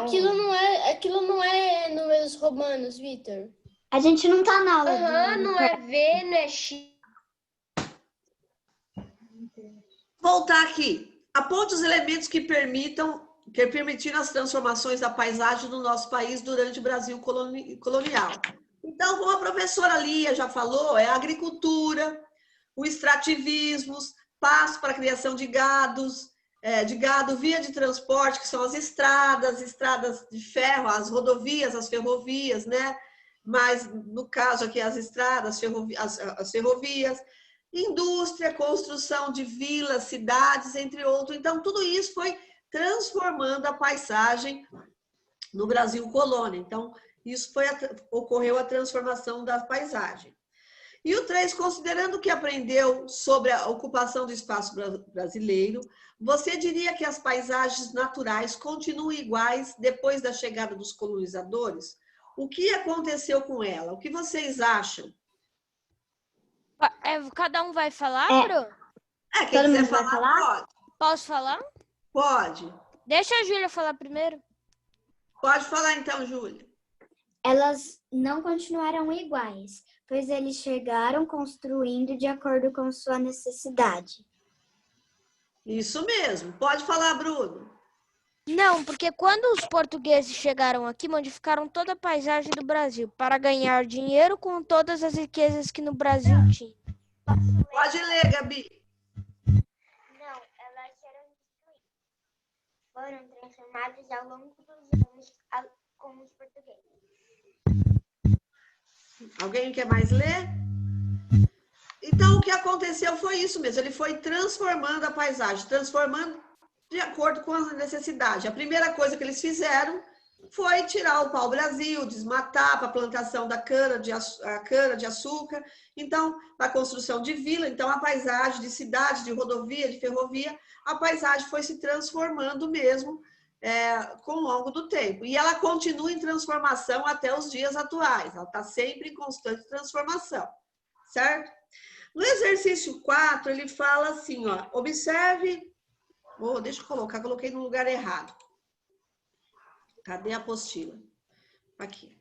Aquilo não é números romanos, Vitor. A gente não tá na aula do Não é V, não é X. Voltar aqui. Aponte os elementos que permitiram as transformações da paisagem do nosso país durante o Brasil colonial. Então, como a professora Lia já falou, é a agricultura, o extrativismo, pasto para a criação de gado, via de transporte, que são as estradas de ferro, as rodovias, as ferrovias, né? Mas, no caso aqui, as estradas, as ferrovias, indústria, construção de vilas, cidades, entre outros. Então, tudo isso foi transformando a paisagem no Brasil colônia. Então, ocorreu a transformação da paisagem. E o 3, considerando o que aprendeu sobre a ocupação do espaço brasileiro, você diria que as paisagens naturais continuam iguais depois da chegada dos colonizadores? O que aconteceu com ela? O que vocês acham? Cada um vai falar, Bru? Quem quiser falar, pode. Posso falar? Pode. Deixa a Júlia falar primeiro. Pode falar então, Júlia. Elas não continuaram iguais, pois eles chegaram construindo de acordo com sua necessidade. Isso mesmo. Pode falar, Bruno. Não, porque quando os portugueses chegaram aqui, modificaram toda a paisagem do Brasil para ganhar dinheiro com todas as riquezas que no Brasil tinha. Pode ler, Gabi. Não, elas foram transformadas ao longo dos anos com os portugueses. Alguém quer mais ler? Então, o que aconteceu foi isso mesmo. Ele foi transformando a paisagem, transformando de acordo com as necessidades. A primeira coisa que eles fizeram foi tirar o pau-brasil, desmatar para a plantação da cana-de-açúcar, então, para a construção de vila. Então, a paisagem de cidade, de rodovia, de ferrovia, a paisagem foi se transformando mesmo com o longo do tempo. E ela continua em transformação até os dias atuais. Ela está sempre em constante transformação, certo? No exercício 4, ele fala assim, ó, observe... deixa eu coloquei no lugar errado. Cadê a apostila? Aqui.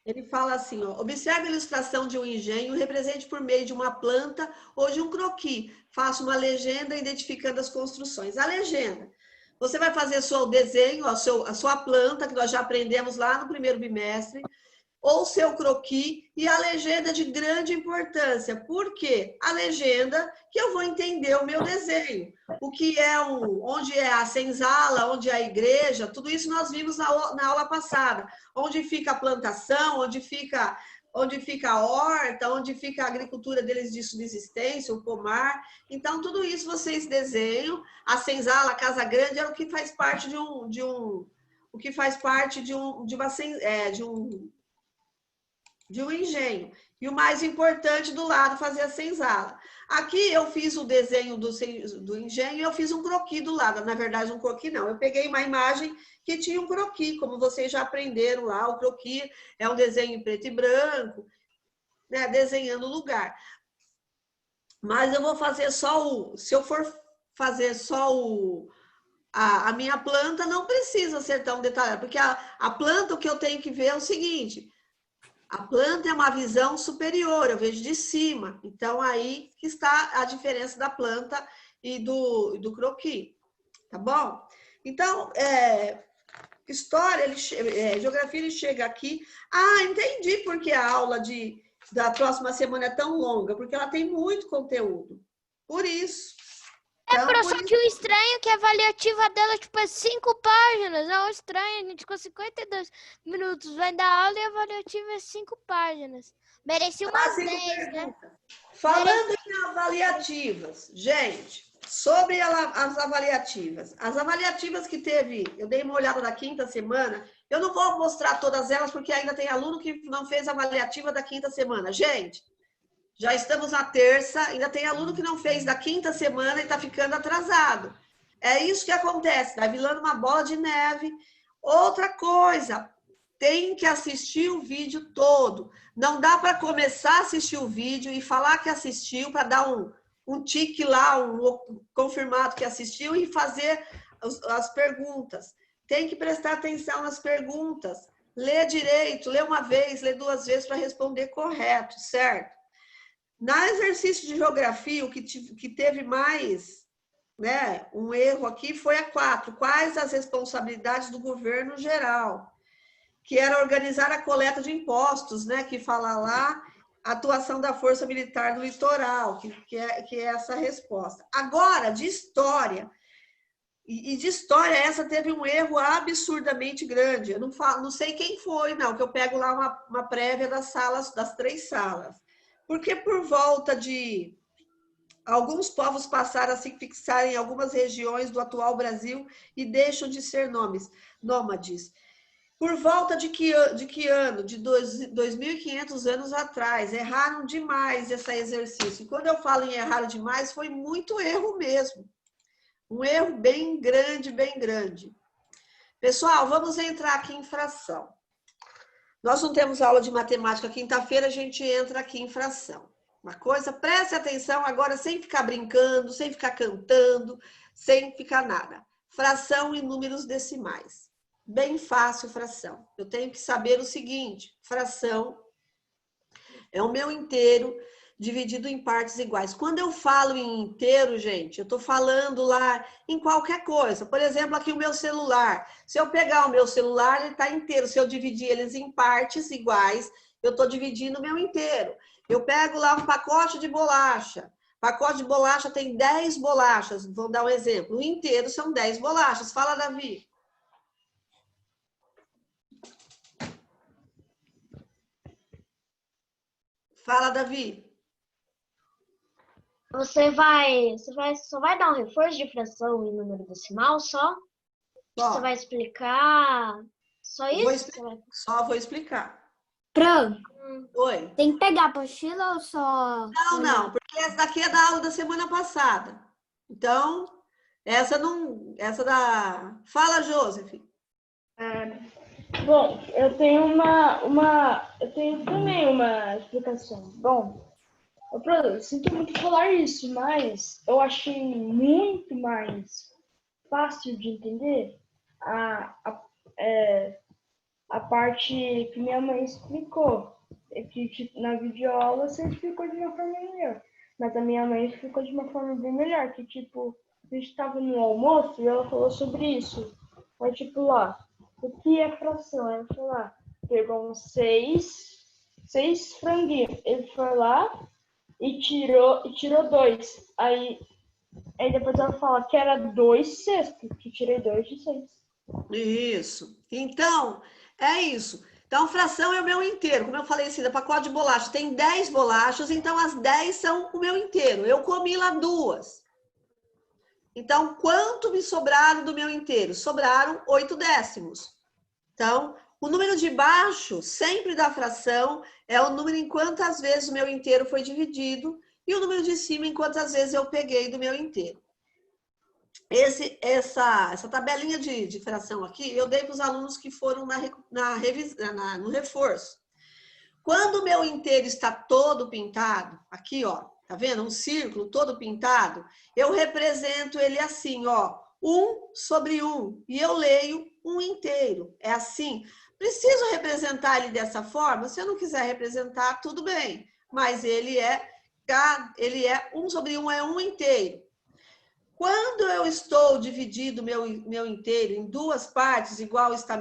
Ele fala assim, ó, observe a ilustração de um engenho, represente por meio de uma planta ou de um croquis. Faça uma legenda identificando as construções. A legenda. Você vai fazer o desenho, a sua planta, que nós já aprendemos lá no primeiro bimestre, ou seu croquis, e a legenda de grande importância. Por quê? A legenda que eu vou entender o meu desenho. O que é onde é a senzala, onde é a igreja, tudo isso nós vimos na aula passada. Onde fica a plantação, onde fica a horta, onde fica a agricultura deles de subsistência, o pomar. Então, tudo isso vocês desenham. A senzala, a casa grande, é o que faz parte de um engenho. E o mais importante do lado, fazer a senzala. Aqui eu fiz o desenho do engenho e eu fiz um croquis do lado. Na verdade, um croquis não. Eu peguei uma imagem que tinha um croquis, como vocês já aprenderam lá. O croquis é um desenho em preto e branco, né, desenhando o lugar. Mas eu vou fazer se eu for fazer a minha planta, não precisa ser tão detalhada, porque a planta, o que eu tenho que ver é o seguinte... A planta é uma visão superior, eu vejo de cima. Então, aí que está a diferença da planta e do croquis, tá bom? Então, geografia, ele chega aqui. Entendi porque a aula da próxima semana é tão longa, porque ela tem muito conteúdo. Por isso. Então, só que o estranho é que a avaliativa dela, tipo, é 5 páginas. É um estranho, a gente ficou 52 minutos, vai dar aula e a avaliativa é 5 páginas. Merecia umas 10, né? Falando em avaliativas, gente, sobre as avaliativas que teve, eu dei uma olhada na quinta semana, eu não vou mostrar todas elas, porque ainda tem aluno que não fez a avaliativa da quinta semana. Gente, já estamos na terça, ainda tem aluno que não fez da quinta semana e está ficando atrasado. É isso que acontece, vai virando uma bola de neve. Outra coisa, tem que assistir o vídeo todo. Não dá para começar a assistir o vídeo e falar que assistiu para dar um tique lá, um confirmado que assistiu e fazer as perguntas. Tem que prestar atenção nas perguntas. Lê direito, lê uma vez, lê 2 vezes para responder correto, certo? No exercício de geografia, o que teve mais, né, um erro aqui foi a 4. Quais as responsabilidades do governo geral? Que era organizar a coleta de impostos, né, que fala lá, a atuação da Força Militar no litoral, que é essa resposta. Agora, de história, e de história, essa teve um erro absurdamente grande. Eu não sei quem foi, não, que eu pego lá uma prévia das 3 salas. Porque por volta de... Alguns povos passaram a se fixar em algumas regiões do atual Brasil e deixam de ser nômades. Por volta de que ano? De 2.500 anos atrás. Erraram demais esse exercício. E quando eu falo em errar demais, foi muito erro mesmo. Um erro bem grande, bem grande. Pessoal, vamos entrar aqui em fração. Nós não temos aula de matemática quinta-feira, a gente entra aqui em fração. Uma coisa, preste atenção agora, sem ficar brincando, sem ficar cantando, sem ficar nada. Fração em números decimais. Bem fácil fração. Eu tenho que saber o seguinte, fração é o meu inteiro dividido em partes iguais. Quando eu falo em inteiro, gente, eu estou falando lá em qualquer coisa. Por exemplo, aqui o meu celular. Se eu pegar o meu celular, ele está inteiro. Se eu dividir eles em partes iguais, eu estou dividindo o meu inteiro. Eu pego lá um pacote de bolacha. Pacote de bolacha tem 10 bolachas. Vou dar um exemplo. O inteiro são 10 bolachas. Fala, Davi. Fala, Davi. Você só vai dar um reforço de fração em número decimal só? Você vai explicar só isso? Só vou explicar. Fran, Oi. tem que pegar a apostila ou só... Não, porque essa daqui é da aula da semana passada. Então, essa não... Fala, Joseph. Bom, eu tenho eu tenho também uma explicação. Bom, eu sinto muito falar isso, mas eu achei muito mais fácil de entender a parte que minha mãe explicou. Que tipo, na videoaula você explicou de uma forma melhor, mas a minha mãe explicou de uma forma bem melhor, que tipo, a gente estava no almoço e ela falou sobre isso. Aí tipo lá, o que é fração? Ela falou lá, pegou uns 6 franguinhos. Ele foi lá e tirou 2. Aí depois ela fala que era 2 sextos, que tirei 2 de 6. Isso. Então, é isso. Então, fração é o meu inteiro. Como eu falei assim, da pacote de bolacha tem 10 bolachas, então as 10 são o meu inteiro. Eu comi lá 2. Então, quanto me sobraram do meu inteiro? Sobraram 8 décimos. Então, o número de baixo, sempre da fração, é o número em quantas vezes o meu inteiro foi dividido e o número de cima em quantas vezes eu peguei do meu inteiro. Essa tabelinha de fração aqui, eu dei para os alunos que foram no reforço. Quando o meu inteiro está todo pintado, aqui, ó, tá vendo? Um círculo todo pintado, eu represento ele assim, ó, 1 sobre 1, e eu leio um inteiro. É assim. Preciso representar ele dessa forma? Se eu não quiser representar, tudo bem, mas ele é 1 sobre 1, é um inteiro. Quando eu estou dividindo meu inteiro em 2 partes, igual está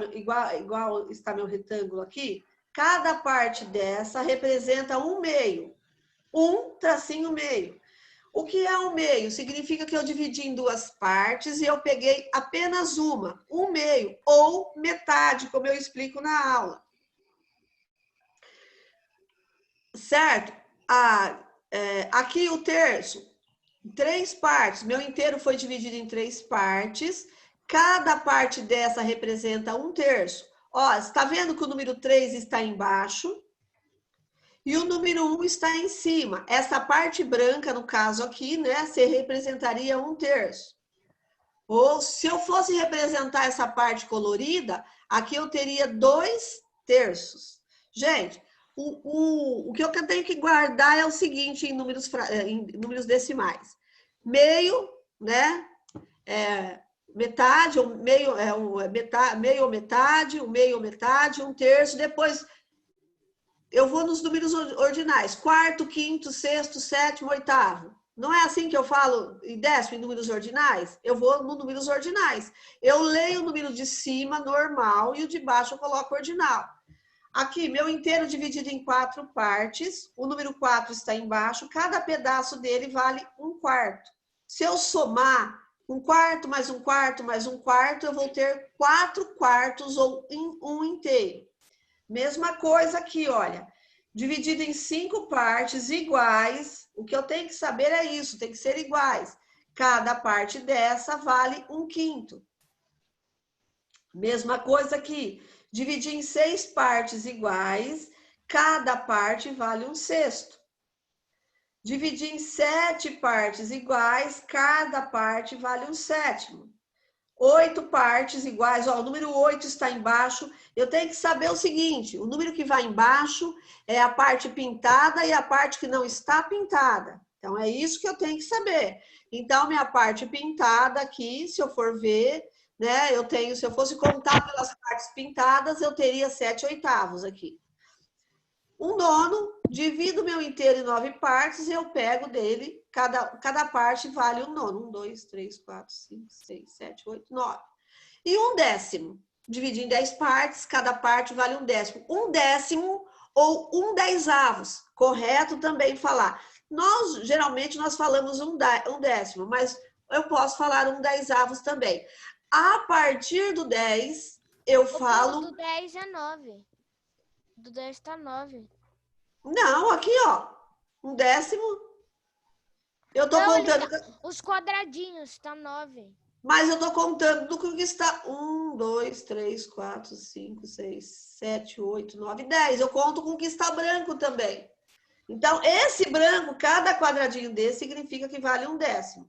meu retângulo aqui, cada parte dessa representa um meio. 1 tracinho meio. O que é um meio? Significa que eu dividi em 2 partes e eu peguei apenas uma, um meio, ou metade, como eu explico na aula. Certo? Aqui o terço. 3 partes, meu inteiro foi dividido em 3 partes, cada parte dessa representa 1/3. Ó, está vendo que o número 3 está embaixo e o número 1 está em cima. Essa parte branca, no caso aqui, né, você representaria 1/3. Ou se eu fosse representar essa parte colorida, aqui eu teria 2 terços. Gente, o que eu tenho que guardar é o seguinte em números decimais. Meio, né? Metade, meio ou metade, um terço. Depois eu vou nos números ordinais. Quarto, quinto, sexto, sétimo, oitavo. Não é assim que eu falo em décimo, em números ordinais? Eu vou nos números ordinais. Eu leio o número de cima, normal, e o de baixo eu coloco ordinal. Aqui, meu inteiro dividido em 4 partes. O número 4 está embaixo. Cada pedaço dele vale 1/4. Se eu somar 1/4 mais 1/4 mais 1/4, eu vou ter 4/4 ou 1 inteiro. Mesma coisa aqui, olha. Dividido em 5 partes iguais. O que eu tenho que saber é isso, tem que ser iguais. Cada parte dessa vale 1/5. Mesma coisa aqui. Dividir em 6 partes iguais, cada parte vale 1/6. Dividir em 7 partes iguais, cada parte vale 1/7. 8 partes iguais, ó, o número 8 está embaixo. Eu tenho que saber o seguinte, o número que vai embaixo é a parte pintada e a parte que não está pintada. Então, é isso que eu tenho que saber. Então, minha parte pintada aqui, se eu for ver, né, se eu fosse contar pelas partes pintadas, eu teria 7/8 aqui. 1/9, divido meu inteiro em 9 partes e eu pego dele, cada parte vale 1/9. 1, 2, 3, 4, 5, 6, 7, 8, 9. E 1/10, dividi em 10 partes, cada parte vale 1/10. 1/10 ou 1/10, correto também falar. Geralmente, nós falamos 1/10, mas eu posso falar 1/10 também. A partir do 10, eu falo... Do 10 é 9. Do 10 tá 9. Não, aqui, ó. 1/10. Eu tô contando... Os quadradinhos tá 9. Mas eu tô contando do que está... 1, 2, 3, 4, 5, 6, 7, 8, 9, 10. Eu conto com o que está branco também. Então, esse branco, cada quadradinho desse, significa que vale 1/10.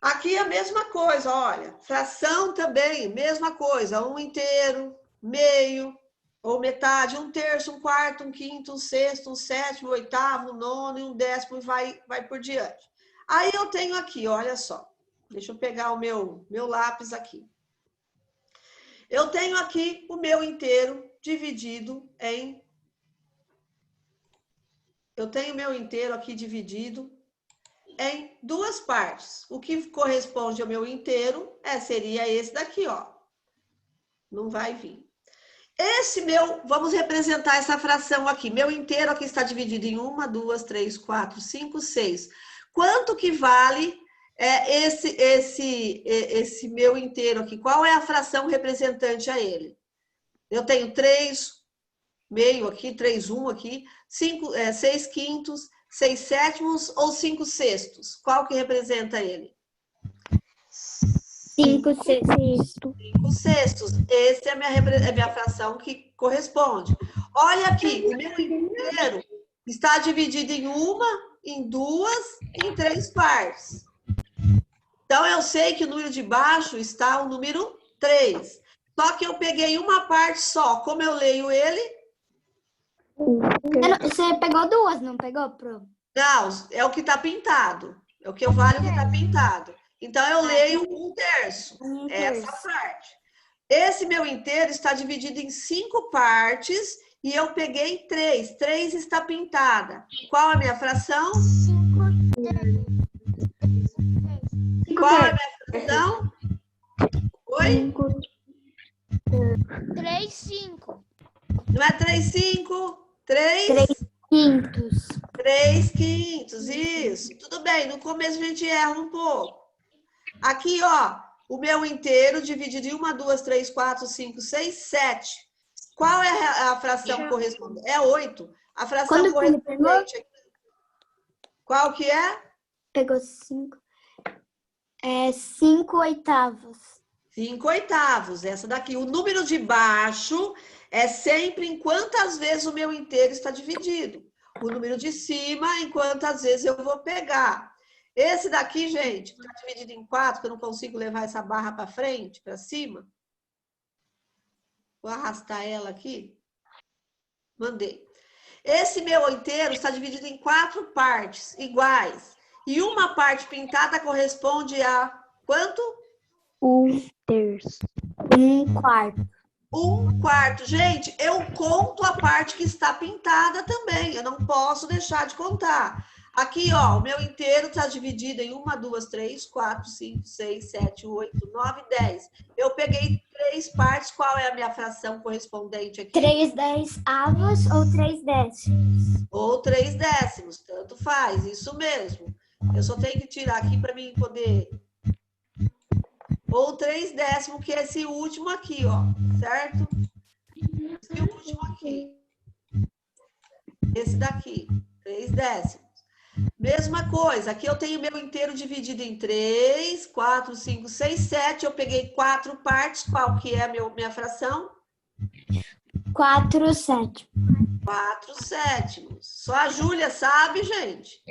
Aqui é a mesma coisa, olha. Fração também, mesma coisa. 1 inteiro, meio, ou metade, 1/3, 1/4, 1/5, 1/6, 1/7, 1/8, 1/9, 1/10 e vai por diante. Aí eu tenho aqui, olha só. Deixa eu pegar o meu lápis aqui. Eu tenho aqui o meu inteiro dividido em... Eu tenho meu inteiro aqui dividido em 2 partes. O que corresponde ao meu inteiro seria esse daqui, ó. Não vai vir. Vamos representar essa fração aqui. Meu inteiro aqui está dividido em 1, 2, 3, 4, 5, 6. Quanto que vale esse meu inteiro aqui? Qual é a fração representante a ele? Eu tenho 3 meio aqui, 3/1 aqui, 6/5, 6/7 ou 5/6. Qual que representa ele? 5/6. 5/6. Essa é a minha fração que corresponde. Olha aqui, o meu inteiro está dividido em 1, em 2, em 3 partes. Então, eu sei que o número de baixo está o número 3. Só que eu peguei uma parte só. Como eu leio ele? Você pegou 2, não pegou, Pro? Não, é o que está pintado. É o que vale o que está pintado. Então, eu leio 1/3. Essa parte. Esse meu inteiro está dividido em 5 partes e eu peguei 3. 3 está pintada. Qual é a minha fração? 5/3. Qual é a minha fração? Oi? 3/5. Não é 3/5? 3/5. 3/5, isso. Tudo bem, no começo a gente erra um pouco. Aqui, ó, o meu inteiro dividido em 1, 2, 3, 4, 5, 6, 7. Qual é a fração correspondente? É 8. A fração correspondente aqui. Qual que é? Pegou 5. 5/8. 5/8. Essa daqui. O número de baixo é sempre em quantas vezes o meu inteiro está dividido. O número de cima, em quantas vezes eu vou pegar. Esse daqui, gente, está dividido em 4, que eu não consigo levar essa barra para frente, para cima. Vou arrastar ela aqui. Mandei. Esse meu inteiro está dividido em 4 partes iguais. E uma parte pintada corresponde a quanto? 1/3. 1/4. 1/4. Gente, eu conto a parte que está pintada também. Eu não posso deixar de contar. Aqui, ó, o meu inteiro está dividido em 1, 2, 3, 4, 5, 6, 7, 8, 9, 10. Eu peguei 3 partes. Qual é a minha fração correspondente aqui? 3/10 ou 3/10? Ou 3/10. Tanto faz, isso mesmo. Eu só tenho que tirar aqui para mim poder... Ou 3/10, que é esse último aqui, ó. Certo? Esse último aqui. Esse daqui. 3/10. Mesma coisa. Aqui eu tenho meu inteiro dividido em 3, 4, 5, 6, 7. Eu peguei 4 partes. Qual que é a minha fração? 4/7. 4/7. Só a Júlia sabe, gente.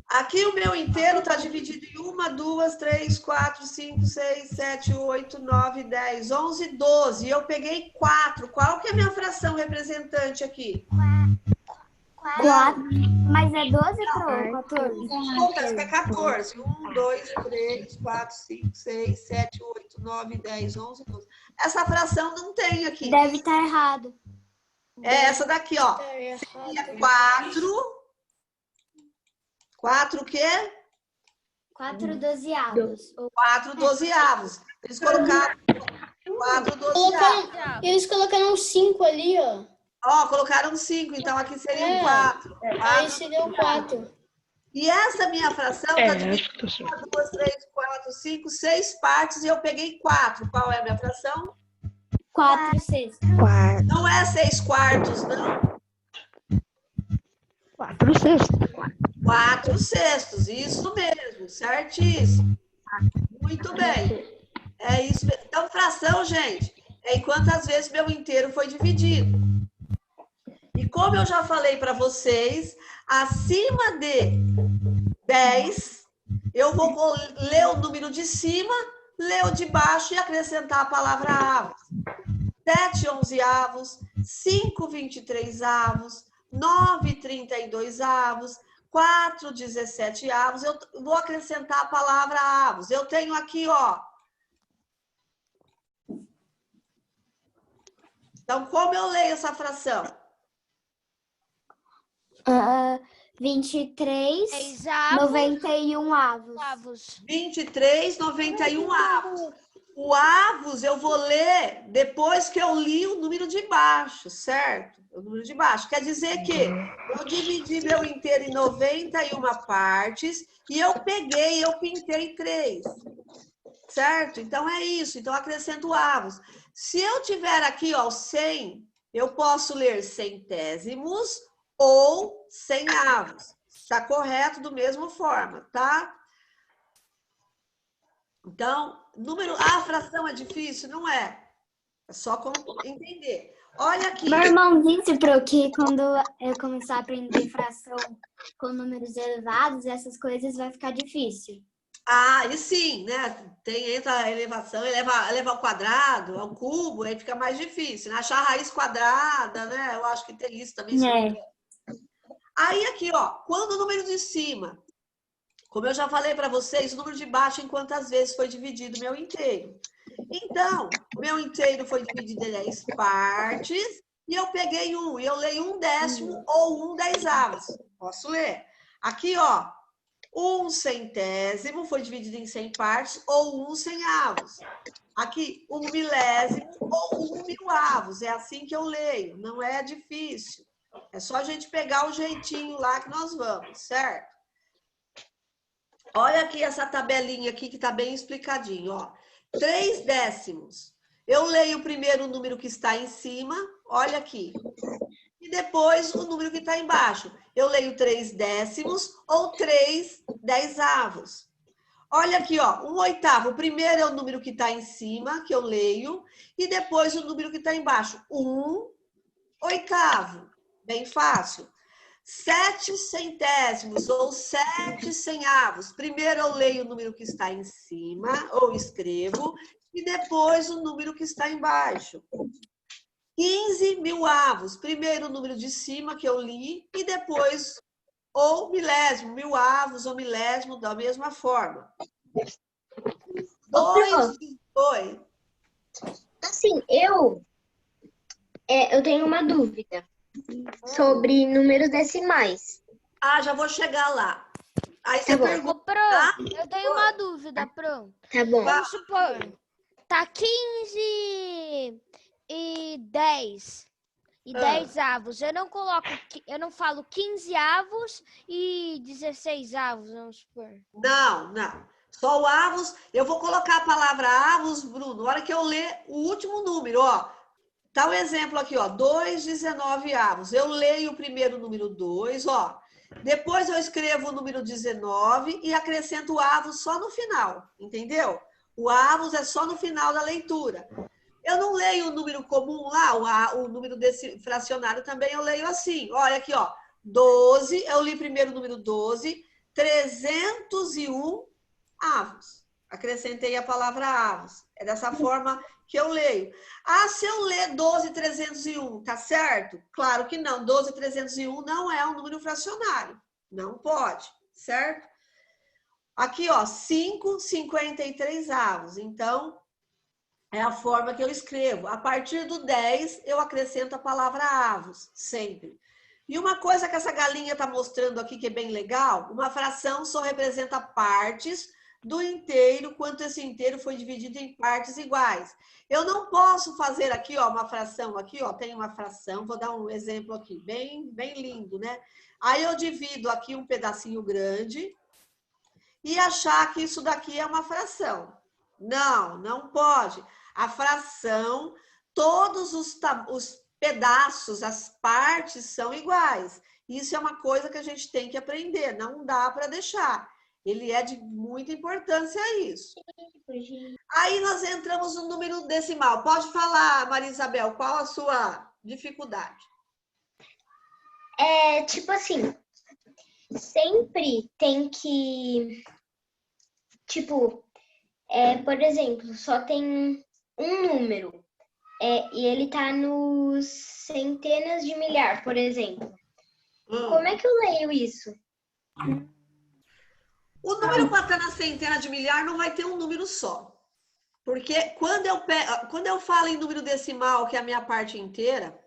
Aqui o meu inteiro está dividido em 1, 2, 3, 4, 5, 6, 7, 8, 9, 10, 11, 12. E eu peguei 4. Qual que é a minha fração representante aqui? 4. Mas é 12 ou 14? Desculpa, fica 14. 1, 2, 3, 4, 5, 6, 7, 8, 9, 10, 11, 12. Essa fração não tem aqui. Deve estar errado. É essa daqui, ó. Seria 4. 4 o quê? 4 dozeavos. 4 dozeavos. Eles colocaram 4 dozeavos. Eles colocaram 5 ali, ó. Ó, colocaram 5, então aqui seriam 4. Aí seria 4. E essa minha fração está dividida em 1, 2, 3, 4, 5, 6 partes e eu peguei 4. Qual é a minha fração? 4/6. Não é 6/4, não. 4/6. 4/6, isso mesmo, certíssimo. Muito bem. É isso mesmo. Então, fração, gente, é em quantas vezes meu inteiro foi dividido. E como eu já falei para vocês, acima de 10, eu vou ler o número de cima, ler o de baixo e acrescentar a palavra avos. 7 onzeavos, 5 23avos, 9 32avos, 4 17avos. Eu vou acrescentar a palavra avos. Eu tenho aqui, ó. Então, como eu leio essa fração? 23, avos. 91 avos. 23, 91 avos. O avos eu vou ler depois que eu li o número de baixo, certo? O número de baixo. Quer dizer que eu dividi meu inteiro em 91 partes e eu pintei 3. Certo? Então é isso. Então acrescento avos. Se eu tiver aqui, ó, 100, eu posso ler centésimos ou 100 avos. Está correto do mesmo forma, tá? Então, a fração é difícil? Não é. É só entender. Olha aqui. Meu irmão disse para que quando eu começar a aprender fração com números elevados, essas coisas vai ficar difícil. Ah, e sim, né? Entra a elevação, eleva ao quadrado, ao cubo, aí fica mais difícil. Né? Achar a raiz quadrada, né? Eu acho que tem isso também. Aí aqui, ó, quando o número de cima, como eu já falei para vocês, o número de baixo em quantas vezes foi dividido meu inteiro. Então, meu inteiro foi dividido em 10 partes e eu peguei 1. E eu leio 1/10 ou 1/10avos. Posso ler? Aqui, ó, 1 centésimo foi dividido em 100 partes ou 1 100avos. Aqui, 1 milésimo ou 1 milavos. É assim que eu leio. Não é difícil. É só a gente pegar o jeitinho lá que nós vamos, certo? Olha aqui essa tabelinha aqui que está bem explicadinho, ó. 3 décimos. Eu leio primeiro o número que está em cima, olha aqui. E depois o número que está embaixo. Eu leio 3 décimos ou 3 10avos. Olha aqui, ó, 1/8. O primeiro é o número que está em cima, que eu leio, e depois o número que está embaixo. 1/8. Bem fácil. 7 centésimos ou 7 100avos. Primeiro eu leio o número que está em cima, ou escrevo, e depois o número que está embaixo. 15 mil avos. Primeiro o número de cima que eu li e depois ou milésimo, mil avos ou milésimo da mesma forma. Oi. Assim, eu tenho uma dúvida sobre números decimais. Ah, já vou chegar lá. Aí você Tá bom. pergunta. Ô, Pro, eu tenho uma dúvida, Pro. Tá bom. Vamos supor, tá 15 e 10. E 10 avos. Eu não falo 15 avos e 16 avos, vamos supor. Não. Só o avos. Eu vou colocar a palavra avos, Bruno, na hora que eu ler o último número, ó. Tá o exemplo aqui, ó. 2, 19 avos. Eu leio o primeiro número 2, ó. Depois eu escrevo o número 19 e acrescento o avos só no final, entendeu? O avos é só no final da leitura. Eu não leio o número comum lá, o número desse fracionário também eu leio assim. Olha aqui, ó. 12, eu li primeiro o número 12, 301 avos. Acrescentei a palavra avos. É dessa forma que eu leio. Ah, se eu ler 12.301, tá certo? Claro que não. 12.301 não é um número fracionário. Não pode, certo? Aqui, ó, 5,53 avos. Então, é a forma que eu escrevo. A partir do 10, eu acrescento a palavra avos, sempre. E uma coisa que essa galinha está mostrando aqui que é bem legal, uma fração só representa partes do inteiro, quanto esse inteiro foi dividido em partes iguais. Eu não posso fazer aqui, ó, uma fração aqui, ó, tem uma fração, vou dar um exemplo aqui, bem lindo, né? Aí eu divido aqui um pedacinho grande e achar que isso daqui é uma fração. Não pode. A fração, todos os pedaços, as partes são iguais. Isso é uma coisa que a gente tem que aprender, não dá para deixar. Ele é de muita importância isso. Aí nós entramos no número decimal. Pode falar, Maria Isabel, qual a sua dificuldade? Tipo assim, sempre tem que, tipo, por exemplo, só tem um número e ele tá nos centenas de milhar, por exemplo. Como é que eu leio isso? O número para estar na centena de milhar não vai ter um número só. Porque quando eu falo em número decimal, que é a minha parte inteira,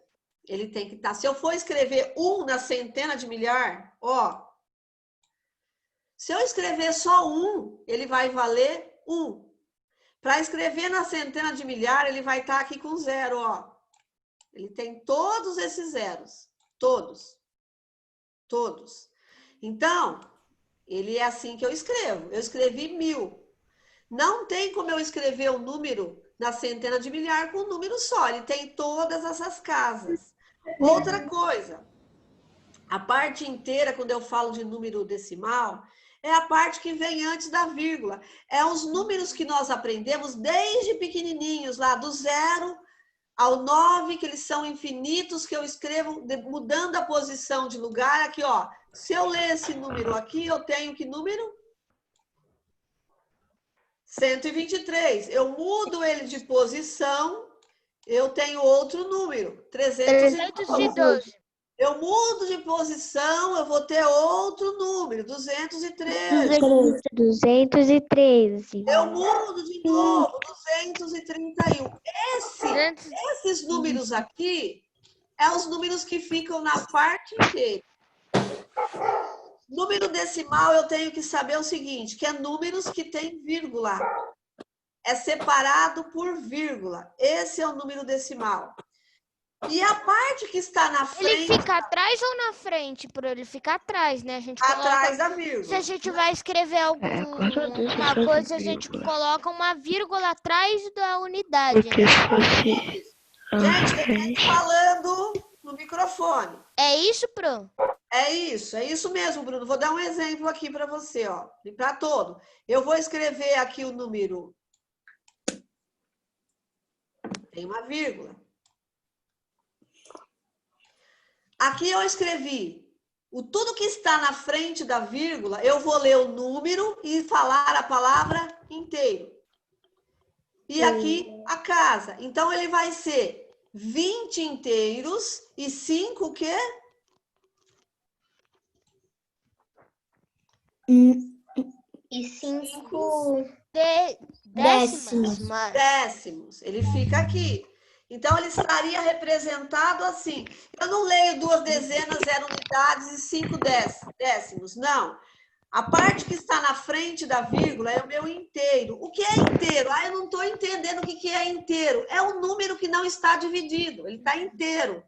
ele tem que estar. Se eu for escrever 1 na centena de milhar, ó. Se eu escrever só 1, ele vai valer 1. Para escrever na centena de milhar, ele vai estar aqui com 0, ó. Ele tem todos esses zeros. Todos. Então, ele é assim que eu escrevo. Eu escrevi 1000. Não tem como eu escrever um número na centena de milhar com um número só. Ele tem todas essas casas. Outra coisa, a parte inteira, quando eu falo de número decimal, é a parte que vem antes da vírgula. É os números que nós aprendemos desde pequenininhos, lá do 0 ao 9, que eles são infinitos, que eu escrevo mudando a posição de lugar. Aqui, ó. Se eu ler esse número aqui, eu tenho que número? 123. Eu mudo ele de posição, eu tenho outro número, 312. Eu mudo de posição, eu vou ter outro número, 213. 213. Eu mudo de novo, 231. Esses números aqui, são os números que ficam na parte inteira. Número decimal, eu tenho que saber o seguinte, que é números que tem vírgula. É separado por vírgula. Esse é o número decimal. E a parte que está na frente... Ele fica atrás ou na frente? Por ele ficar atrás, né? A gente atrás da vírgula. Se a gente vai escrever alguma coisa, a gente coloca uma vírgula atrás da unidade. Né? Gente, falando no microfone. É isso, Bruno? É isso mesmo, Bruno. Vou dar um exemplo aqui para você, ó. E para todo. Eu vou escrever aqui o número. Tem uma vírgula. Aqui eu escrevi tudo que está na frente da vírgula, eu vou ler o número e falar a palavra inteiro. e aqui a casa. Então, ele vai ser 20 inteiros e 5 o quê? E 5 Décimas. Décimos. Ele fica aqui. Então, ele estaria representado assim. Eu não leio 2 dezenas, 0 unidades e 5 décimos. Não. A parte que está na frente da vírgula é o meu inteiro. O que é inteiro? Eu não estou entendendo o que é inteiro. É um número que não está dividido. Ele está inteiro.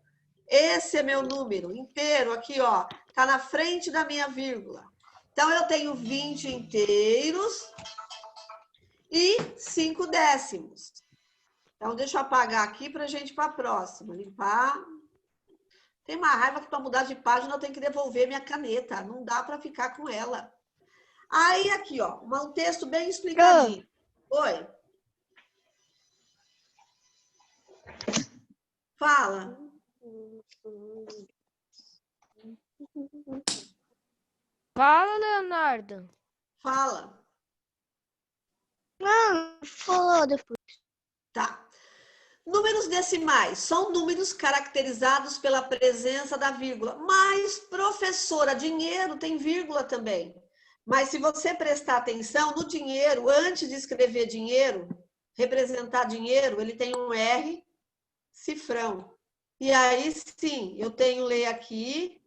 Esse é meu número, inteiro, aqui, ó. Está na frente da minha vírgula. Então, eu tenho 20 inteiros e 5 décimos. Então, deixa eu apagar aqui para a gente ir para a próxima. Limpar. Tem uma raiva que para mudar de página eu tenho que devolver minha caneta. Não dá para ficar com ela. Aí, aqui, ó, um texto bem explicadinho. Oi. Fala. Fala, Leonardo. Fala. Não, falou depois. Tá. Números decimais são números caracterizados pela presença da vírgula. Mas, professora, dinheiro tem vírgula também. Mas se você prestar atenção no dinheiro, antes de escrever dinheiro, representar dinheiro, ele tem um R cifrão. E aí, sim, eu tenho ler aqui,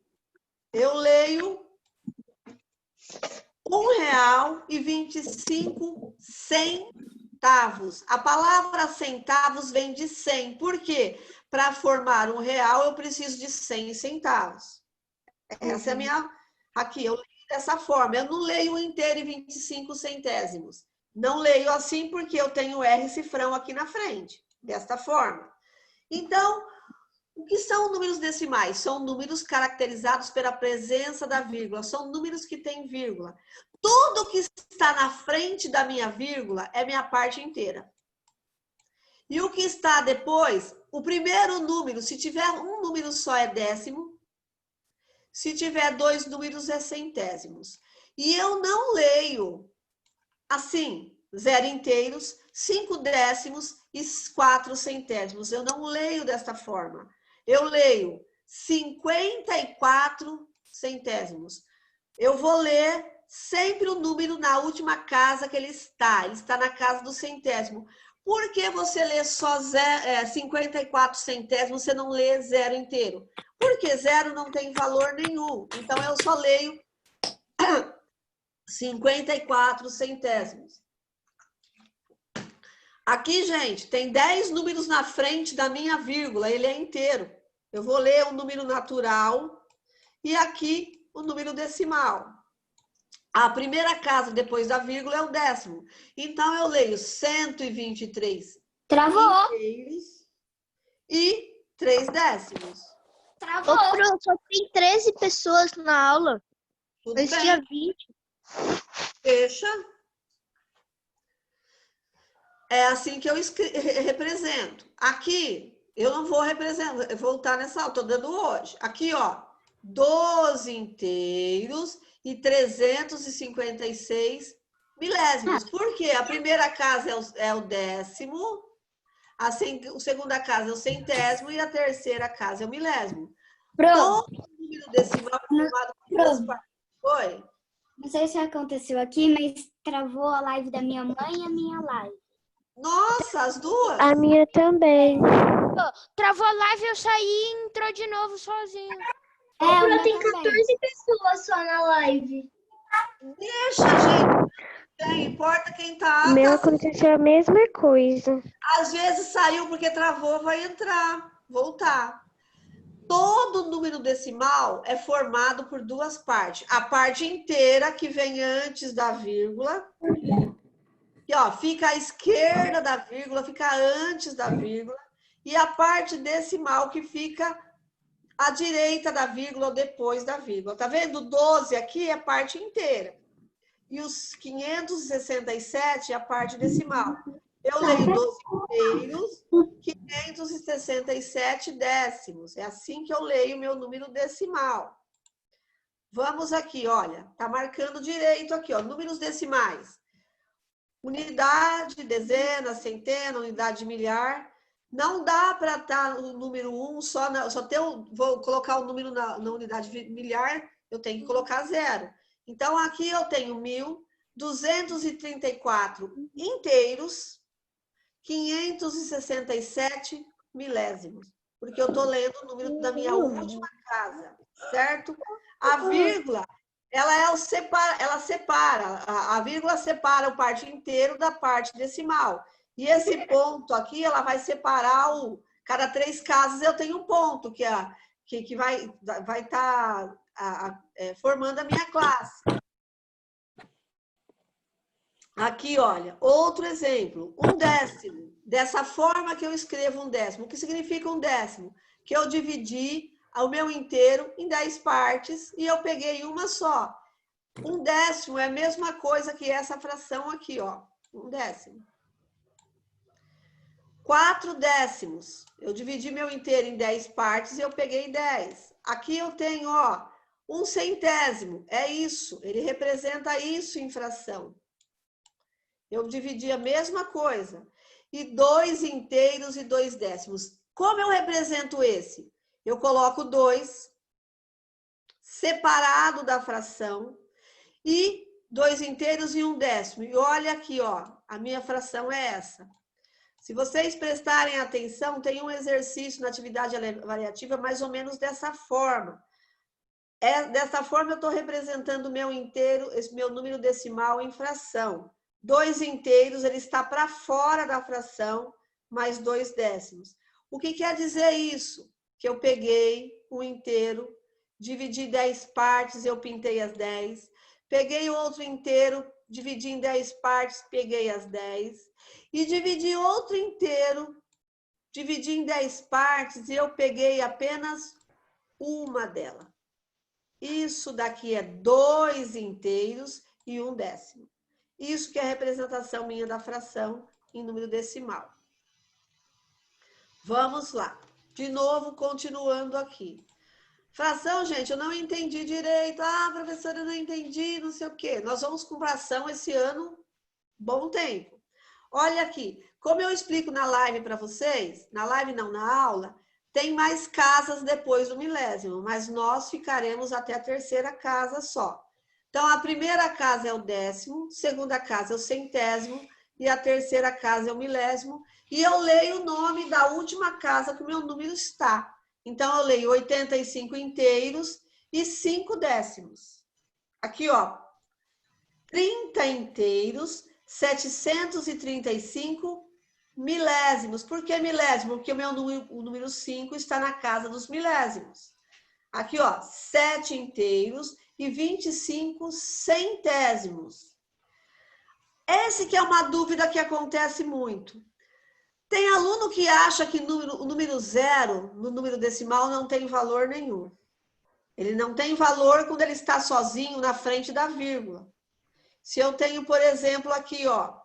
eu leio R$1,25. A palavra centavos vem de 100. Por quê? Para formar R$1, eu preciso de 100 centavos. Essa é a minha... Aqui, eu leio dessa forma. Eu não leio inteiro e 25 centésimos. Não leio assim porque eu tenho R cifrão aqui na frente. Desta forma. Então, o que são números decimais? São números caracterizados pela presença da vírgula. São números que têm vírgula. Tudo que está na frente da minha vírgula é minha parte inteira. E o que está depois, o primeiro número, se tiver um número só é décimo, se tiver 2 números é centésimos. E eu não leio assim, 0 inteiros, 5 décimos e 4 centésimos. Eu não leio desta forma. Eu leio 54 centésimos. Eu vou ler sempre o número na última casa que ele está. Ele está na casa do centésimo. Por que você lê só 54 centésimos, você não lê 0 inteiro? Porque 0 não tem valor nenhum. Então, eu só leio 54 centésimos. Aqui, gente, tem 10 números na frente da minha vírgula, ele é inteiro. Eu vou ler o número natural e aqui o número decimal. A primeira casa depois da vírgula é o décimo. Então, eu leio 123 inteiros e 3 décimos. Travou. Ô, Pro, só tem 13 pessoas na aula. Tudo Mas bem? tinha 20. Deixa. É assim que eu represento. Aqui, eu não vou voltar nessa aula, estou dando hoje. Aqui, ó, 12 inteiros e 356 milésimos. Por quê? A primeira casa é o décimo, a segunda casa é o centésimo e a terceira casa é o milésimo. Todo número decimal é formado por duas partes. Oi? Não sei se aconteceu aqui, mas travou a live da minha mãe e a minha live. Nossa, as duas? A minha também. Travou a live, eu saí e entrou de novo sozinho. O Pro tem 14 pessoas só na live. Deixa, gente. Não importa quem tá. Meu aconteceu a mesma coisa. Às vezes saiu porque travou, vai entrar, voltar. Todo número decimal é formado por duas partes. A parte inteira, que vem antes da vírgula. E, ó, fica à esquerda da vírgula, fica antes da vírgula. E a parte decimal, que fica à direita da vírgula ou depois da vírgula. Tá vendo? 12 aqui é a parte inteira. E os 567 é a parte decimal. Eu leio 12 inteiros, 567 décimos. É assim que eu leio o meu número decimal. Vamos aqui, olha. Tá marcando direito aqui, ó. Números decimais. Unidade, dezena, centena, unidade de milhar. Não dá para estar o número 1 vou colocar o número na unidade de milhar, eu tenho que colocar 0. Então, aqui eu tenho 1.234 inteiros, 567 milésimos. Porque eu estou lendo o número da minha última casa, certo? A vírgula, ela separa, a vírgula separa o parte inteiro da parte decimal. E esse ponto aqui, ela vai separar cada 3 casas eu tenho um ponto, que vai estar formando a minha classe. Aqui, olha, outro exemplo, 1/10. Dessa forma que eu escrevo 1/10. O que significa 1/10? Que eu dividi o meu inteiro em 10 partes e eu peguei uma só. 1/10 é a mesma coisa que essa fração aqui, ó. 1/10. 4/10. Eu dividi meu inteiro em 10 partes e eu peguei 10. Aqui eu tenho, ó, 1/100. É isso, ele representa isso em fração. Eu dividi a mesma coisa. E 2 inteiros e 2/10. Como eu represento esse? Eu coloco 2 separado da fração e 2 inteiros e 1/10. E olha aqui, ó, a minha fração é essa. Se vocês prestarem atenção, tem um exercício na atividade variativa mais ou menos dessa forma. Dessa forma eu estou representando o meu inteiro, esse meu número decimal em fração. 2 inteiros, ele está para fora da fração, mais 2/10. O que quer dizer isso? Que eu peguei o inteiro, dividi em 10 partes, eu pintei as 10. Peguei outro inteiro, dividi em 10 partes, peguei as 10. E dividi outro inteiro, dividi em 10 partes e eu peguei apenas uma dela. Isso daqui é 2 inteiros e 1/10. Isso que é a representação minha da fração em número decimal. Vamos lá. De novo, continuando aqui. Fração, gente, eu não entendi direito. Ah, professora, eu não entendi, não sei o quê. Nós vamos com fração esse ano, bom tempo. Olha aqui, como eu explico na live para vocês, na live não, na aula, tem mais casas depois do milésimo, mas nós ficaremos até a 3ª casa só. Então, a primeira casa é o 10º, segunda casa é o 100º e a 3ª casa é o milésimo. E eu leio o nome da última casa que o meu número está. Então, eu leio 85 inteiros e 5/10. Aqui, ó, 30 inteiros, 735 milésimos. Por que milésimo? Porque o número 5 está na casa dos milésimos. Aqui, ó, 7 inteiros e 25 centésimos. Esse que é uma dúvida que acontece muito. Tem aluno que acha que o número 0, no número decimal, não tem valor nenhum. Ele não tem valor quando ele está sozinho na frente da vírgula. Se eu tenho, por exemplo, aqui, ó,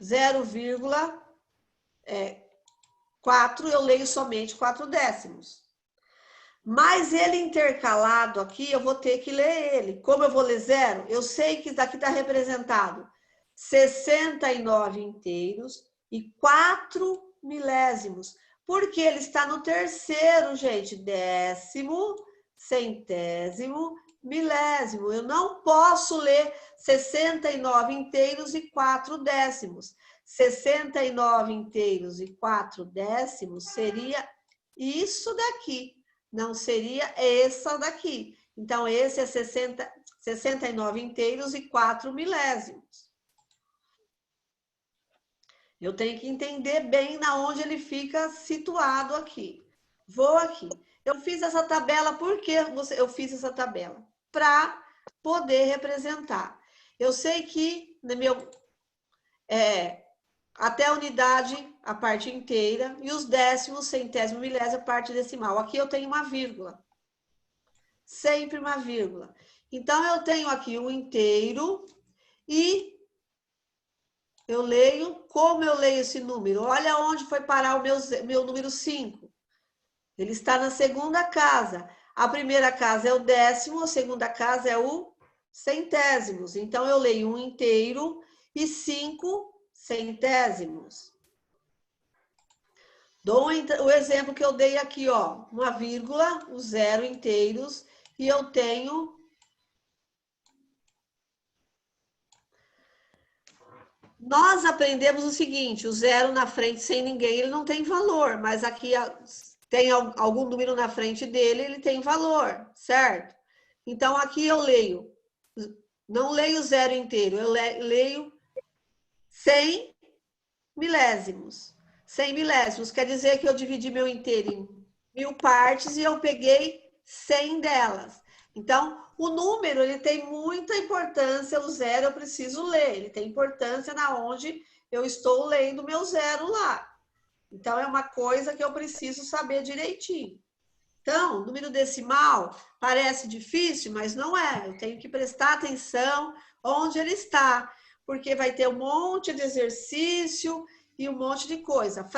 0,4, eu leio somente 4/10. Mas ele intercalado aqui, eu vou ter que ler ele. Como eu vou ler 0? Eu sei que daqui está representado 69 inteiros e 4 milésimos. Porque ele está no 3º, gente. 10º, centésimo, milésimo. Eu não posso ler 69 inteiros e 4/10. 69 inteiros e 4/10 seria isso daqui. Não seria essa daqui. Então, esse é 69 inteiros e 4 milésimos. Eu tenho que entender bem na onde ele fica situado aqui. Vou aqui. Eu fiz essa tabela, por que eu fiz essa tabela? Para poder representar. Eu sei que no meu, até a unidade, a parte inteira, e os décimos, centésimo, milésimo, a parte decimal. Aqui eu tenho uma vírgula. Sempre uma vírgula. Então, eu tenho aqui um inteiro e eu leio, como eu leio esse número? Olha onde foi parar o meu número 5. Ele está na segunda casa. A primeira casa é o 10º, a segunda casa é o centésimos. Então, eu leio 1 inteiro e 5 centésimos. Dou o exemplo que eu dei aqui, ó, uma vírgula, o 0 inteiros, e eu tenho... Nós aprendemos o seguinte, o 0 na frente sem ninguém, ele não tem valor, mas aqui tem algum número na frente dele, ele tem valor, certo? Então, aqui eu leio, não leio 0 inteiro, eu leio 100 milésimos. 100 milésimos quer dizer que eu dividi meu inteiro em 1000 partes e eu peguei 100 delas. Então, o número, ele tem muita importância, o 0 eu preciso ler, ele tem importância na onde eu estou lendo meu 0 lá. Então, é uma coisa que eu preciso saber direitinho. Então, número decimal parece difícil, mas não é. Eu tenho que prestar atenção onde ele está, porque vai ter um monte de exercício e um monte de coisa.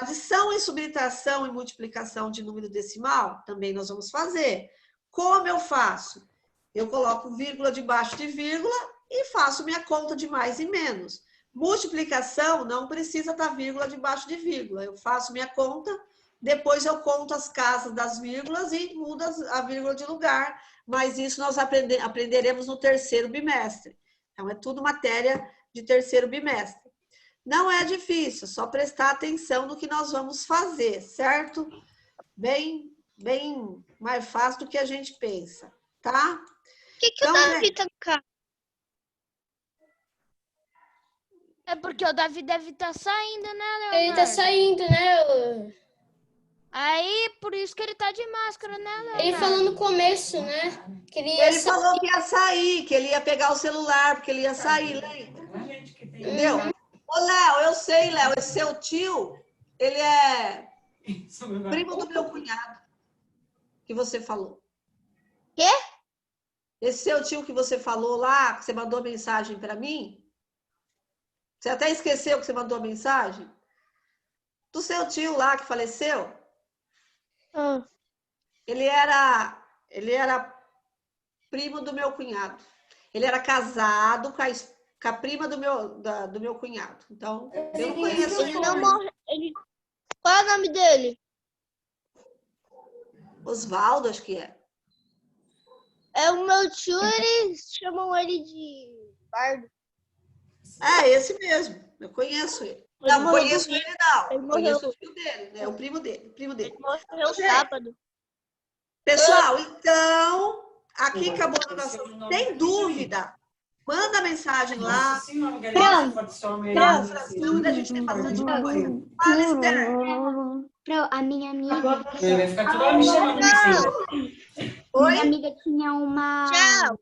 Adição e subtração e multiplicação de número decimal, também nós vamos fazer. Como eu faço? Eu coloco vírgula debaixo de vírgula e faço minha conta de mais e menos. Multiplicação não precisa estar vírgula debaixo de vírgula. Eu faço minha conta, depois eu conto as casas das vírgulas e mudo a vírgula de lugar. Mas isso nós aprenderemos no terceiro bimestre. Então, é tudo matéria de terceiro bimestre. Não é difícil, só prestar atenção no que nós vamos fazer, certo? Bem mais fácil do que a gente pensa, tá? Por que então, o Davi tá no carro? É porque o Davi deve estar saindo, né, Leonardo? Ele tá saindo, né? Aí, por isso que ele tá de máscara, né, Leonardo? Ele falou no começo, né? Que ele falou que ia sair, que ele ia pegar o celular, porque ele ia sair, lembra? Entendeu? Ô, Léo, eu sei, Léo, esse seu tio, ele é primo do meu cunhado, que você falou. Quê? Esse seu tio que você falou lá, que você mandou mensagem para mim, você até esqueceu que você mandou mensagem? Do seu tio lá que faleceu? Ele era primo do meu cunhado. Ele era casado com a prima do meu cunhado. Então, eu não conheço ele. Não morre. Qual é o nome dele? Osvaldo, acho que é. É o meu tio, eles chamam ele de Bardo. É, esse mesmo. Eu conheço ele. Não conheço ele, não. Eu conheço o filho dele, né? O primo dele. Ele morreu sábado. Pessoal, então, aqui acabou a nossa... Tem dúvida? Manda mensagem lá. A gente tem bastante coisa. Fala, Esther. A minha amiga... Vai ficar toda hora me chamando assim. Oi? Minha amiga tinha uma... Tchau.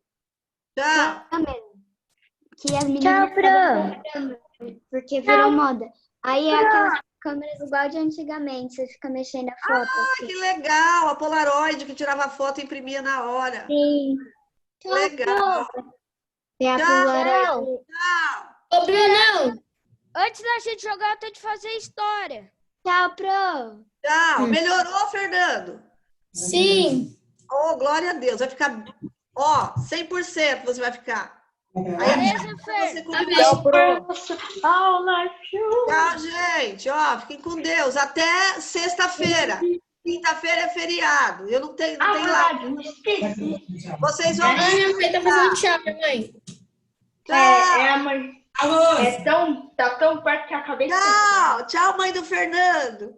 Que as meninas estavam porque virou moda. Aí é aquelas câmeras igual de antigamente, você fica mexendo a foto. Assim. Que legal! A Polaroid que tirava foto e imprimia na hora. Sim. Que legal! É a Polaroid. Ô, Brunão! Antes da gente jogar, eu tenho que fazer história. Tchau, Pro. Tchau. Melhorou, Fernando? Sim. Oh, glória a Deus. Vai ficar, 100% você vai ficar. Beleza, Fer? Tchau, gente. Fiquem com Deus. Até sexta-feira. Quinta-feira é feriado. Eu não tenho lá. Vocês vão ver. Minha mãe tá fazendo tchau, mãe. Tchau. Mãe. Tá tão perto que acabei de... Tchau, mãe do Fernando.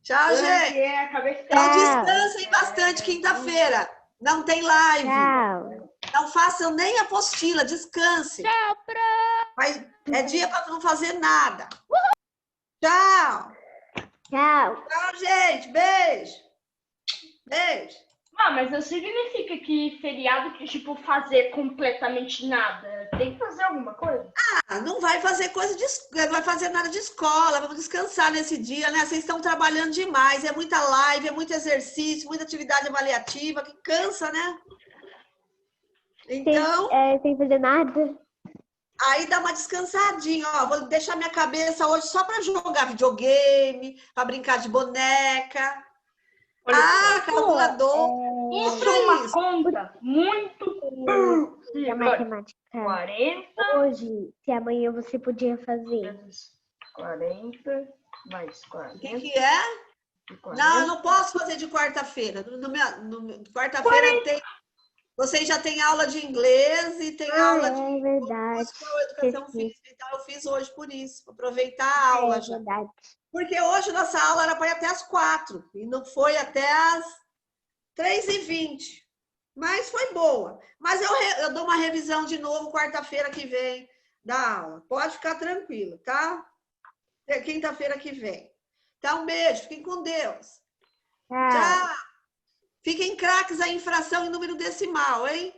Tchau, gente. Então descansem bastante quinta-feira. Não tem live. Tchau. Não façam nem apostila, descansem. Tchau, Pro. Mas é dia para não fazer nada. Tchau. Tchau. Tchau, gente. Beijo. Beijo. Mas não significa que feriado que, tipo, fazer completamente nada. Tem que fazer alguma coisa. Não vai fazer não vai fazer nada de escola. Vamos descansar nesse dia, né? Vocês estão trabalhando demais. É muita live, é muito exercício, muita atividade avaliativa, que cansa, né? Então... Sem fazer nada. Aí dá uma descansadinha, vou deixar minha cabeça hoje só para jogar videogame, para brincar de boneca. Ah, calculador. Isso é uma conta muito A matemática. 40 Hoje, se amanhã você podia fazer. vezes 40 mais 40. O que é? Não, eu não posso fazer de quarta-feira. Quarta-feira tem. Vocês já têm aula de inglês e tem aula de É verdade. educação física. Então, eu fiz hoje por isso, pra aproveitar a aula É já. verdade. Porque hoje nossa aula era para ir até as 4 e não foi até as 3h20. Mas foi boa. Mas eu dou uma revisão de novo quarta-feira que vem da aula. Pode ficar tranquilo, tá? Quinta-feira que vem. Então, um beijo. Fiquem com Deus. Tchau. Fiquem craques aí em fração e número decimal, hein?